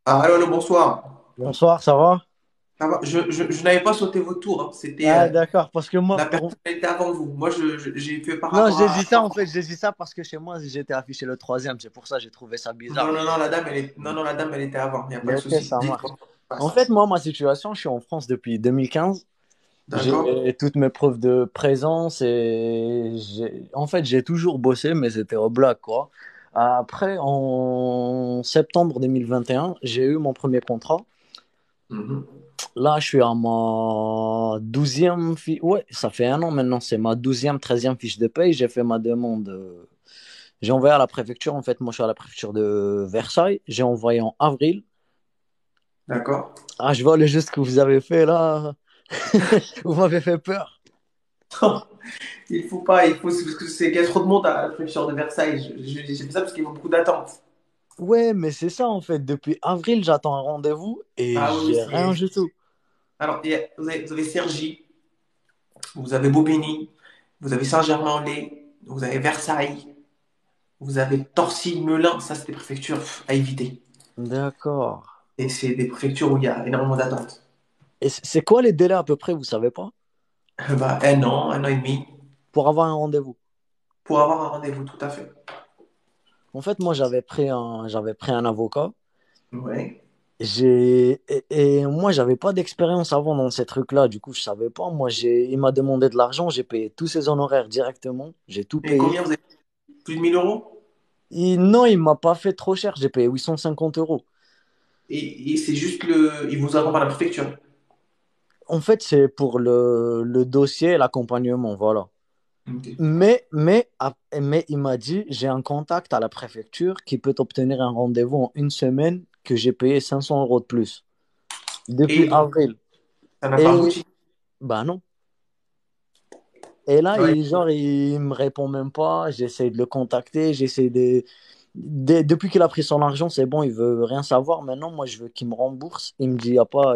[SPEAKER 1] Ah, allô, bonsoir.
[SPEAKER 5] Bonsoir, ça va?
[SPEAKER 1] Ça va. Je n'avais pas sauté vos tours, hein. C'était
[SPEAKER 5] Ah, d'accord, parce que moi,
[SPEAKER 1] la personne qui était avant vous. Moi, j'ai fait par
[SPEAKER 5] Non,
[SPEAKER 1] rapport
[SPEAKER 5] j'ai
[SPEAKER 1] à.
[SPEAKER 5] dit ça, en fait, j'ai dit ça parce que chez moi, j'étais affiché le troisième, c'est pour ça que j'ai trouvé ça
[SPEAKER 1] Non,
[SPEAKER 5] bizarre.
[SPEAKER 1] non, non, la dame, elle était avant. Il n'y a pas de
[SPEAKER 5] Ok,
[SPEAKER 1] souci.
[SPEAKER 5] ça marche.
[SPEAKER 1] Dites-moi.
[SPEAKER 5] En fait, moi, ma situation, je suis en France depuis 2015.
[SPEAKER 1] D'accord?
[SPEAKER 5] J'ai toutes mes preuves de présence et en fait, j'ai toujours bossé, mais c'était au blague, quoi. Après, en septembre 2021, j'ai eu mon premier contrat.
[SPEAKER 1] Mhm.
[SPEAKER 5] Là, je suis à ma douzième fiche. Ouais, ça fait un an maintenant. C'est ma douzième, treizième fiche de paye. J'ai fait ma demande. J'ai envoyé à la préfecture. En fait, moi, je suis à la préfecture de Versailles. J'ai envoyé en avril.
[SPEAKER 1] D'accord.
[SPEAKER 5] Ah, je vois le geste que vous avez fait là. Vous m'avez fait peur.
[SPEAKER 1] Il faut pas, il faut, parce que c'est qu'il y a trop de monde à la préfecture de Versailles. J'ai fait ça parce qu'il y a beaucoup d'attentes.
[SPEAKER 5] Ouais, mais c'est ça en fait. Depuis avril, j'attends un rendez-vous et
[SPEAKER 1] Ah oui, oui,
[SPEAKER 5] j'ai rien
[SPEAKER 1] c'est.
[SPEAKER 5] du tout.
[SPEAKER 1] Alors, vous avez Cergy, vous avez Bobigny, vous avez Saint-Germain-en-Laye, vous avez Versailles, vous avez Torcy, Melun. Ça, c'est des préfectures à éviter.
[SPEAKER 5] D'accord.
[SPEAKER 1] Et c'est des préfectures où il y a énormément d'attentes.
[SPEAKER 5] Et c'est quoi les délais à peu près, vous savez pas?
[SPEAKER 1] Bah, un an et demi,
[SPEAKER 5] Pour avoir un rendez-vous.
[SPEAKER 1] pour avoir un rendez-vous, tout à fait.
[SPEAKER 5] En fait, moi, j'avais pris un avocat.
[SPEAKER 1] Ouais.
[SPEAKER 5] Et moi, j'avais pas d'expérience avant dans ces trucs-là. Du coup, je savais pas. Il m'a demandé de l'argent. J'ai payé tous ses honoraires directement. J'ai tout
[SPEAKER 1] Et
[SPEAKER 5] payé.
[SPEAKER 1] combien vous avez? Plus de 1000 euros?
[SPEAKER 5] Non, il m'a pas fait trop cher. J'ai payé 850 euros.
[SPEAKER 1] Et c'est juste il vous attend par la préfecture.
[SPEAKER 5] En fait, c'est pour le dossier et l'accompagnement. Voilà.
[SPEAKER 1] Ok.
[SPEAKER 5] Mais il m'a dit, j'ai un contact à la préfecture qui peut obtenir un rendez-vous en une semaine que j'ai payé 500 euros de plus. Depuis
[SPEAKER 1] Et donc,
[SPEAKER 5] avril.
[SPEAKER 1] ça n'a pas
[SPEAKER 5] Et,
[SPEAKER 1] abouti.
[SPEAKER 5] bah non. Et là,
[SPEAKER 1] Ouais.
[SPEAKER 5] il me répond même pas. J'essaie de le contacter. Depuis qu'il a pris son argent, c'est bon, il veut rien savoir. Maintenant, moi, je veux qu'il me rembourse. Il me dit, y a pas,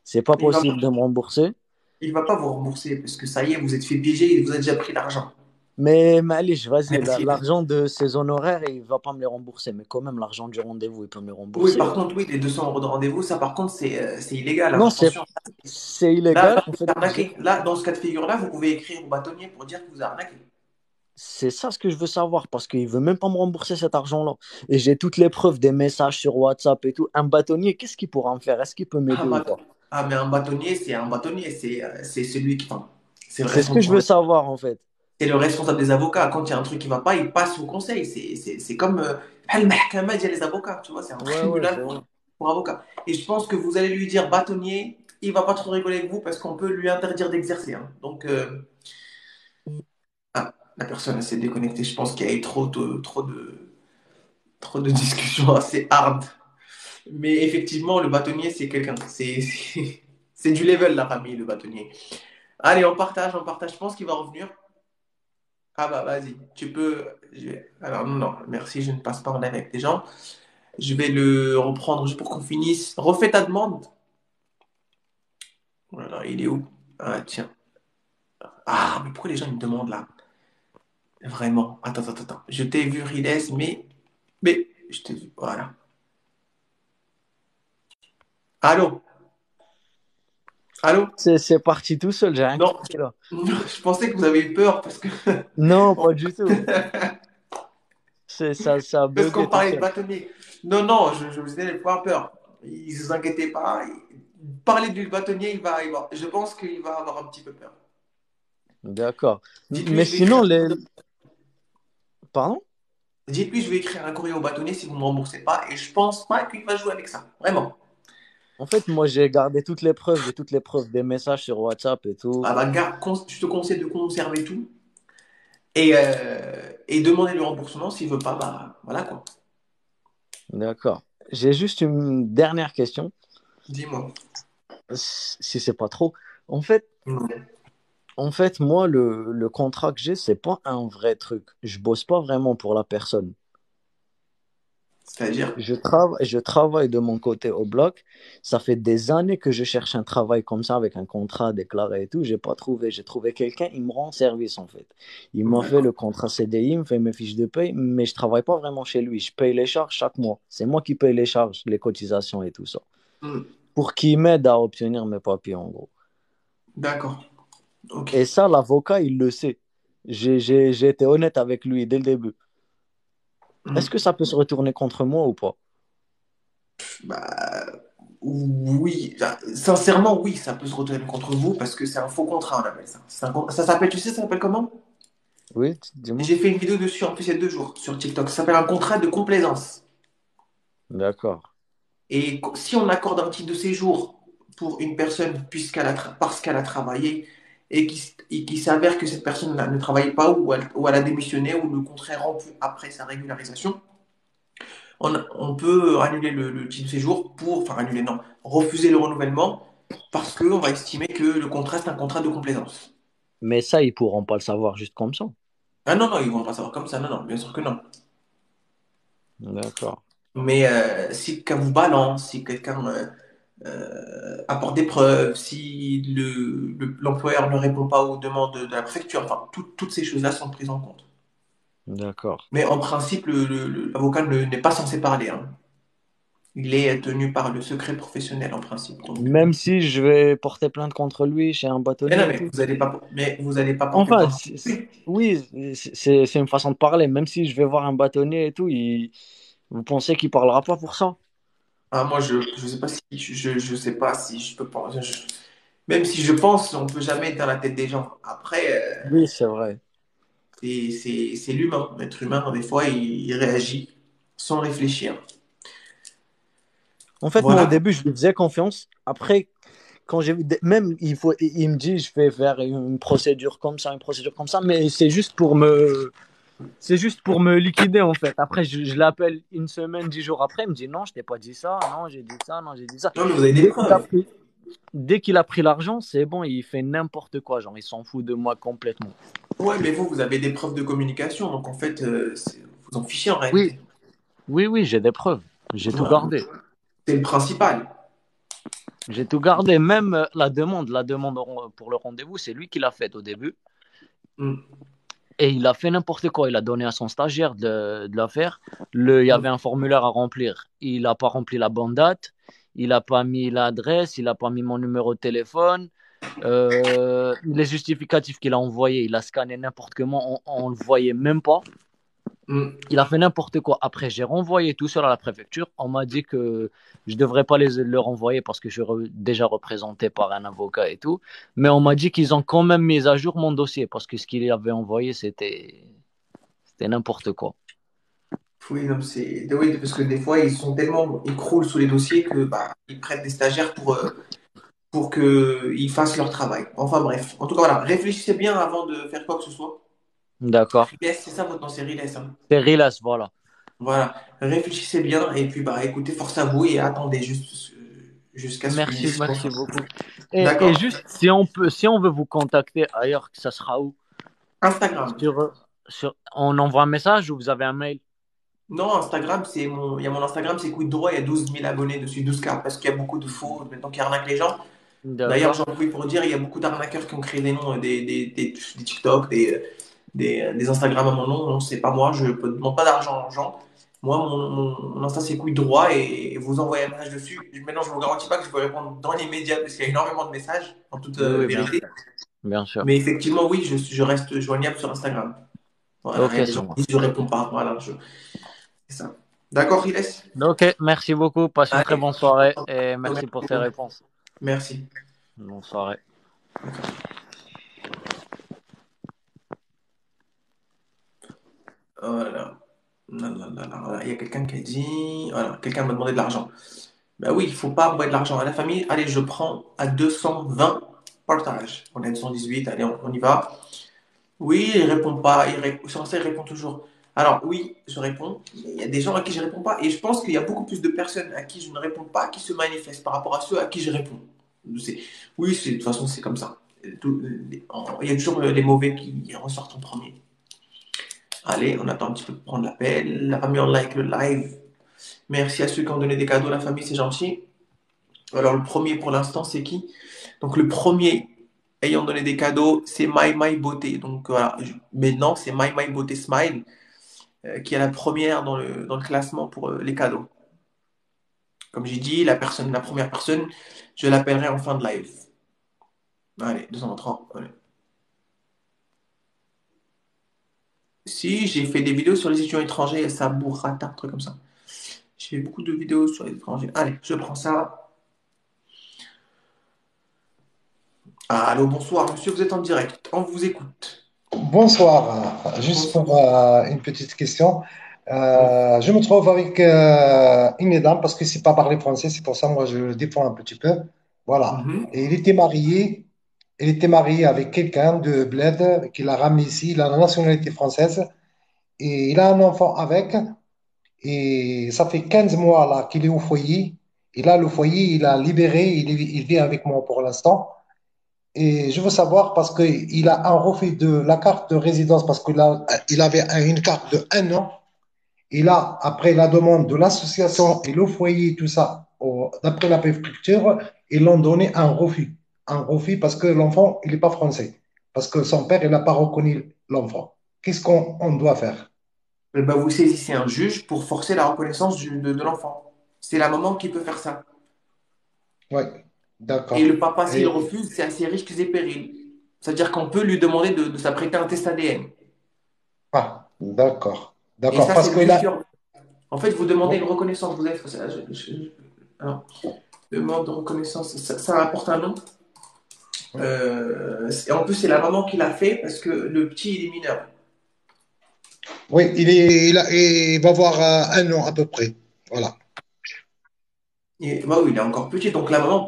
[SPEAKER 5] c'est pas
[SPEAKER 1] Il va
[SPEAKER 5] possible de me rembourser.
[SPEAKER 1] Il va pas vous rembourser parce que ça y est, vous êtes fait piéger et vous avez déjà pris l'argent.
[SPEAKER 5] Mais allez, vas-y,
[SPEAKER 1] Merci.
[SPEAKER 5] l'argent de ses honoraires, il va pas me les rembourser. Mais quand même, l'argent du rendez-vous, il peut me le
[SPEAKER 1] Oui,
[SPEAKER 5] rembourser.
[SPEAKER 1] par contre, oui, les 200 euros de rendez-vous, ça par contre, c'est illégal, hein,
[SPEAKER 5] Non,
[SPEAKER 1] attention.
[SPEAKER 5] c'est
[SPEAKER 1] Là,
[SPEAKER 5] illégal.
[SPEAKER 1] là,
[SPEAKER 5] En
[SPEAKER 1] vous
[SPEAKER 5] fait,
[SPEAKER 1] êtes arnaqué. Là, dans ce cas de figure-là, vous pouvez écrire au bâtonnier pour dire que vous avez arnaqué.
[SPEAKER 5] c'est ça ce que je veux savoir parce qu'il veut même pas me rembourser cet argent-là. Et j'ai toutes les preuves des messages sur WhatsApp et tout. Un bâtonnier, qu'est-ce qu'il pourra en faire? Est-ce qu'il peut
[SPEAKER 1] Ah,
[SPEAKER 5] m'aider ou pas?
[SPEAKER 1] mais un bâtonnier, c'est un bâtonnier. C'est celui qui. Enfin, c'est le
[SPEAKER 5] C'est ce que je
[SPEAKER 1] responsable.
[SPEAKER 5] veux savoir en fait.
[SPEAKER 1] C'est le responsable des avocats. Quand il y a un truc qui va pas, il passe au conseil. C'est comme le mahkama, il y a les avocats. Tu vois, c'est un
[SPEAKER 5] Ouais, ouais,
[SPEAKER 1] tribunal
[SPEAKER 5] c'est vrai.
[SPEAKER 1] pour avocats. Et je pense que vous allez lui dire bâtonnier, il va pas trop rigoler avec vous parce qu'on peut lui interdire d'exercer, hein. Donc, la personne elle s'est déconnectée. Je pense qu'il y a eu trop de discussions assez hard. Mais effectivement, le bâtonnier, c'est quelqu'un. C'est du level, la famille, le bâtonnier. Allez, on partage, on partage. Je pense qu'il va revenir. Ah bah vas-y, tu peux. Alors non, non, merci, je ne passe pas en live avec des gens. Je vais le reprendre juste pour qu'on finisse. Refais ta demande. Voilà, il est où? Ah tiens. Ah, mais pourquoi les gens me demandent là? Vraiment. Attends. Je t'ai vu, Riles, mais je t'ai vu. Voilà. Allô? Allô?
[SPEAKER 5] C'est parti tout seul, j'ai rien
[SPEAKER 1] Non,
[SPEAKER 5] compris là.
[SPEAKER 1] je pensais que vous avez eu peur parce que.
[SPEAKER 5] Non, pas du tout. ça a
[SPEAKER 1] Parce qu'on
[SPEAKER 5] bugué tout
[SPEAKER 1] parlait de
[SPEAKER 5] seul.
[SPEAKER 1] bâtonnier. Non, non, je vous ai pas peur. Ne vous inquiétez pas. Parler du bâtonnier, je pense qu'il va avoir un petit peu peur.
[SPEAKER 5] D'accord.
[SPEAKER 1] Dites-lui,
[SPEAKER 5] Mais
[SPEAKER 1] je vais écrire.
[SPEAKER 5] sinon, Pardon?
[SPEAKER 1] Dites-lui, je vais écrire un courrier au bâtonnier si vous ne me remboursez pas. Et je pense pas qu'il va jouer avec ça. Vraiment.
[SPEAKER 5] En fait, moi, j'ai gardé toutes les preuves. J'ai toutes les preuves des messages sur WhatsApp et tout.
[SPEAKER 1] Ah bah, je te conseille de conserver tout et demander le remboursement. S'il veut pas, bah voilà quoi.
[SPEAKER 5] D'accord. J'ai juste une dernière question,
[SPEAKER 1] Dis-moi.
[SPEAKER 5] si c'est pas trop. En fait,
[SPEAKER 1] Non.
[SPEAKER 5] moi, le contrat que j'ai, c'est pas un vrai truc. Je bosse pas vraiment pour la personne.
[SPEAKER 1] C'est-à-dire,
[SPEAKER 5] Je travaille de mon côté au bloc. Ça fait des années que je cherche un travail comme ça avec un contrat déclaré et tout. J'ai pas trouvé. J'ai trouvé quelqu'un, il me rend service en fait. Il m'a fait
[SPEAKER 1] d'accord.
[SPEAKER 5] le contrat CDI, il me fait mes fiches de paye, mais je travaille pas vraiment chez lui. Je paye les charges chaque mois. C'est moi qui paye les charges, les cotisations et tout ça.
[SPEAKER 1] Hmm.
[SPEAKER 5] Pour qu'il m'aide à obtenir mes papiers en gros.
[SPEAKER 1] D'accord. Ok.
[SPEAKER 5] Et ça, l'avocat, il le sait. J'ai été honnête avec lui dès le début. Est-ce
[SPEAKER 1] Hmm.
[SPEAKER 5] que ça peut se retourner contre moi ou pas?
[SPEAKER 1] Bah, oui. Enfin, sincèrement, oui, ça peut se retourner contre vous parce que c'est un faux contrat, on appelle ça. Ça s'appelle, tu sais, ça s'appelle comment?
[SPEAKER 5] Oui, dis-moi.
[SPEAKER 1] J'ai fait une vidéo dessus en plus il y a 2 jours sur TikTok. Ça s'appelle un contrat de complaisance.
[SPEAKER 5] D'accord.
[SPEAKER 1] Et si on accorde un titre de séjour pour une personne parce qu'elle a travaillé et qui s'avère que cette personne ne travaille pas ou elle a démissionné ou le contrat est rompu après sa régularisation, on peut annuler le titre de séjour enfin annuler, non, refuser le renouvellement parce qu'on va estimer que le contrat c'est un contrat de complaisance.
[SPEAKER 5] Mais ça, ils pourront pas le savoir juste comme ça.
[SPEAKER 1] Ah non, non, ils vont pas savoir comme ça, non, non, bien sûr que non.
[SPEAKER 5] D'accord.
[SPEAKER 1] Mais si quelqu'un vous balance, si quelqu'un apporte des preuves, si l'employeur ne répond pas aux demandes de la préfecture, enfin, toutes ces choses-là sont prises en compte.
[SPEAKER 5] D'accord.
[SPEAKER 1] Mais en principe, l'avocat n'est pas censé parler, hein. Il est tenu par le secret professionnel en principe. Donc,
[SPEAKER 5] Même si je vais porter plainte contre lui chez un
[SPEAKER 1] mais non,
[SPEAKER 5] bâtonnier et tout.
[SPEAKER 1] mais vous allez pas porter
[SPEAKER 5] Enfin,
[SPEAKER 1] plainte.
[SPEAKER 5] oui, c'est une façon de parler. Même si je vais voir un bâtonnier et tout, vous pensez qu'il parlera pas pour ça?
[SPEAKER 1] Ah, moi, je sais pas si je sais pas si je peux pas. Même si je pense, on peut jamais être dans la tête des gens. Après,
[SPEAKER 5] Oui, c'est vrai.
[SPEAKER 1] c'est l'humain. L'être humain, des fois, il réagit sans réfléchir.
[SPEAKER 5] En fait, moi, au
[SPEAKER 1] Voilà.
[SPEAKER 5] début, je lui faisais confiance. Après, quand j'ai vu, même, il me dit, je vais faire une procédure comme ça, une procédure comme ça, mais c'est juste pour me liquider, en fait. Après, je l'appelle une semaine, 10 jours après, il me dit, non, je t'ai pas dit ça, non, j'ai dit ça, non, j'ai dit ça.
[SPEAKER 1] Non, mais vous avez des
[SPEAKER 5] Dès qu'il a
[SPEAKER 1] preuves.
[SPEAKER 5] pris, dès qu'il a pris l'argent, c'est bon, il fait n'importe quoi, genre, il s'en fout de moi complètement.
[SPEAKER 1] Ouais, mais vous avez des preuves de communication. Donc, en fait, vous en fichez en
[SPEAKER 5] Oui,
[SPEAKER 1] réalité.
[SPEAKER 5] oui, j'ai des preuves. J'ai tout
[SPEAKER 1] Voilà.
[SPEAKER 5] gardé.
[SPEAKER 1] C'est le principal.
[SPEAKER 5] J'ai tout gardé, même la demande pour le rendez-vous, c'est lui qui l'a faite au début.
[SPEAKER 1] Mm.
[SPEAKER 5] Et il a fait n'importe quoi. Il a donné à son stagiaire de la faire. Il y avait un formulaire à remplir. Il n'a pas rempli la bonne date. Il n'a pas mis l'adresse. Il n'a pas mis mon numéro de téléphone. Les justificatifs qu'il a envoyés, il a scanné n'importe comment. On ne le voyait même pas.
[SPEAKER 1] Mm.
[SPEAKER 5] Il a fait n'importe quoi. Après, j'ai renvoyé tout seul à la préfecture. On m'a dit que je ne devrais pas le renvoyer parce que je suis déjà représenté par un avocat et tout. Mais on m'a dit qu'ils ont quand même mis à jour mon dossier parce que ce qu'il avait envoyé, c'était n'importe quoi.
[SPEAKER 1] Oui, non, oui, parce que des fois, ils croulent sous les dossiers que bah, ils prennent des stagiaires pour qu'ils fassent leur travail. Enfin bref. En tout cas, voilà. Réfléchissez bien avant de faire quoi que ce soit.
[SPEAKER 5] D'accord.
[SPEAKER 1] Riles, c'est ça votre nom, c'est Riles, hein.
[SPEAKER 5] C'est Rilas, voilà.
[SPEAKER 1] Voilà. Réfléchissez bien et puis bah écoutez, force à vous et attendez juste jusqu'à ce qu'il
[SPEAKER 5] Merci,
[SPEAKER 1] se
[SPEAKER 5] merci
[SPEAKER 1] confirme.
[SPEAKER 5] beaucoup. Et
[SPEAKER 1] D'accord.
[SPEAKER 5] juste, si on veut vous contacter ailleurs, ça sera où?
[SPEAKER 1] Instagram.
[SPEAKER 5] On envoie un message ou vous avez un mail?
[SPEAKER 1] Non, Instagram, il y a mon Instagram, c'est Quick Droit, il y a 12 000 abonnés dessus, 12K, parce qu'il y a beaucoup de faux maintenant qui arnaquent les gens. D'ailleurs,
[SPEAKER 5] D'accord.
[SPEAKER 1] j'en profite pour dire, il y a beaucoup d'arnaqueurs qui ont créé des noms, des TikTok, des Instagram à mon nom. Non, c'est pas moi, je ne demande pas d'argent aux gens. Moi, mon Insta, c'est Quick Droit et vous envoyez un message dessus. Maintenant, je ne vous garantis pas que je peux répondre dans les médias parce qu'il y a énormément de messages, en toute
[SPEAKER 5] Oui, oui, bien
[SPEAKER 1] vérité.
[SPEAKER 5] sûr. Bien sûr.
[SPEAKER 1] Mais effectivement, oui, je reste joignable sur Instagram. Voilà, il y
[SPEAKER 5] Ok,
[SPEAKER 1] a des
[SPEAKER 5] ça
[SPEAKER 1] gens qui disent
[SPEAKER 5] marche.
[SPEAKER 1] je réponds pas. Voilà, c'est ça. D'accord, Riles?
[SPEAKER 5] Ok, merci beaucoup. Passe une très
[SPEAKER 1] Allez,
[SPEAKER 5] bonne
[SPEAKER 1] je suis
[SPEAKER 5] soirée
[SPEAKER 1] content.
[SPEAKER 5] et merci pour tes réponses.
[SPEAKER 1] Merci.
[SPEAKER 5] Bonne soirée.
[SPEAKER 1] Voilà. Voilà. Il y a quelqu'un qui a dit. Voilà, quelqu'un m'a demandé de l'argent. Ben oui, il faut pas envoyer de l'argent à la famille. Allez, je prends à 220 partage. On est à 218, allez, on y va. Oui, il répond pas. Sur ça, il répond toujours. Alors oui, je réponds. Mais il y a des gens à qui je réponds pas. Et je pense qu'il y a beaucoup plus de personnes à qui je ne réponds pas qui se manifestent par rapport à ceux à qui je réponds. Oui, de toute façon, c'est comme ça. Il y a toujours les mauvais qui ressortent en premier. Allez, on attend un petit peu de prendre l'appel. La famille, on like le live. Merci à ceux qui ont donné des cadeaux. La famille, c'est gentil. Alors, le premier pour l'instant, c'est qui? Donc, le premier ayant donné des cadeaux, c'est My Beauté. Donc, voilà. Maintenant, c'est My Beauté Smile qui est la première dans le classement pour les cadeaux. Comme j'ai dit, la première personne, je l'appellerai en fin de live. Allez, 230. Allez. Si, j'ai fait des vidéos sur les étudiants étrangers, ça bourrata, un truc comme ça. J'ai fait beaucoup de vidéos sur les étrangers. Allez, je prends ça. Allô, bonsoir, monsieur, vous êtes en direct. On vous écoute.
[SPEAKER 6] Bonsoir. Juste
[SPEAKER 1] Bonsoir.
[SPEAKER 6] pour une petite question.
[SPEAKER 1] Oui.
[SPEAKER 6] Je me trouve avec une dame parce que c'est pas parler français, c'est pour ça moi je le défends un petit peu. Voilà.
[SPEAKER 1] Mhm.
[SPEAKER 6] Et il était marié avec quelqu'un de Bled qui l'a ramené ici. Il a la nationalité française et il a un enfant avec. Et ça fait 15 mois là qu'il est au foyer. Et là, le foyer, il a libéré. Il vit avec moi pour l'instant. Et je veux savoir parce qu'il a un refus de la carte de résidence parce il avait une carte de 1 an. Et là, après la demande de l'association et le foyer, tout ça, d'après la préfecture, ils l'ont donné un refus. Un refus parce que l'enfant, il n'est pas français. Parce que son père, il n'a pas reconnu l'enfant. Qu'est-ce qu'on doit faire?
[SPEAKER 1] Eh ben, vous saisissez un juge pour forcer la reconnaissance de l'enfant. C'est la maman qui peut faire ça.
[SPEAKER 6] Oui,
[SPEAKER 1] Et le
[SPEAKER 6] d'accord.
[SPEAKER 1] papa, s'il
[SPEAKER 6] Et,
[SPEAKER 1] refuse, c'est à ses risques et périls. C'est-à-dire qu'on peut lui demander de s'apprêter un test ADN.
[SPEAKER 6] ah, d'accord.
[SPEAKER 1] Et
[SPEAKER 6] D'accord.
[SPEAKER 1] ça, c'est
[SPEAKER 6] Parce
[SPEAKER 1] le
[SPEAKER 6] que
[SPEAKER 1] juge
[SPEAKER 6] là,
[SPEAKER 1] qui... En fait, vous demandez une reconnaissance. Vous êtes... Alors, demande de reconnaissance, ça apporte un nom. Et en plus, c'est la maman qui l'a fait parce que le petit, il est mineur.
[SPEAKER 6] oui, il va avoir 1 an à peu près. Voilà.
[SPEAKER 1] Bah oui, il est encore petit. Donc, la maman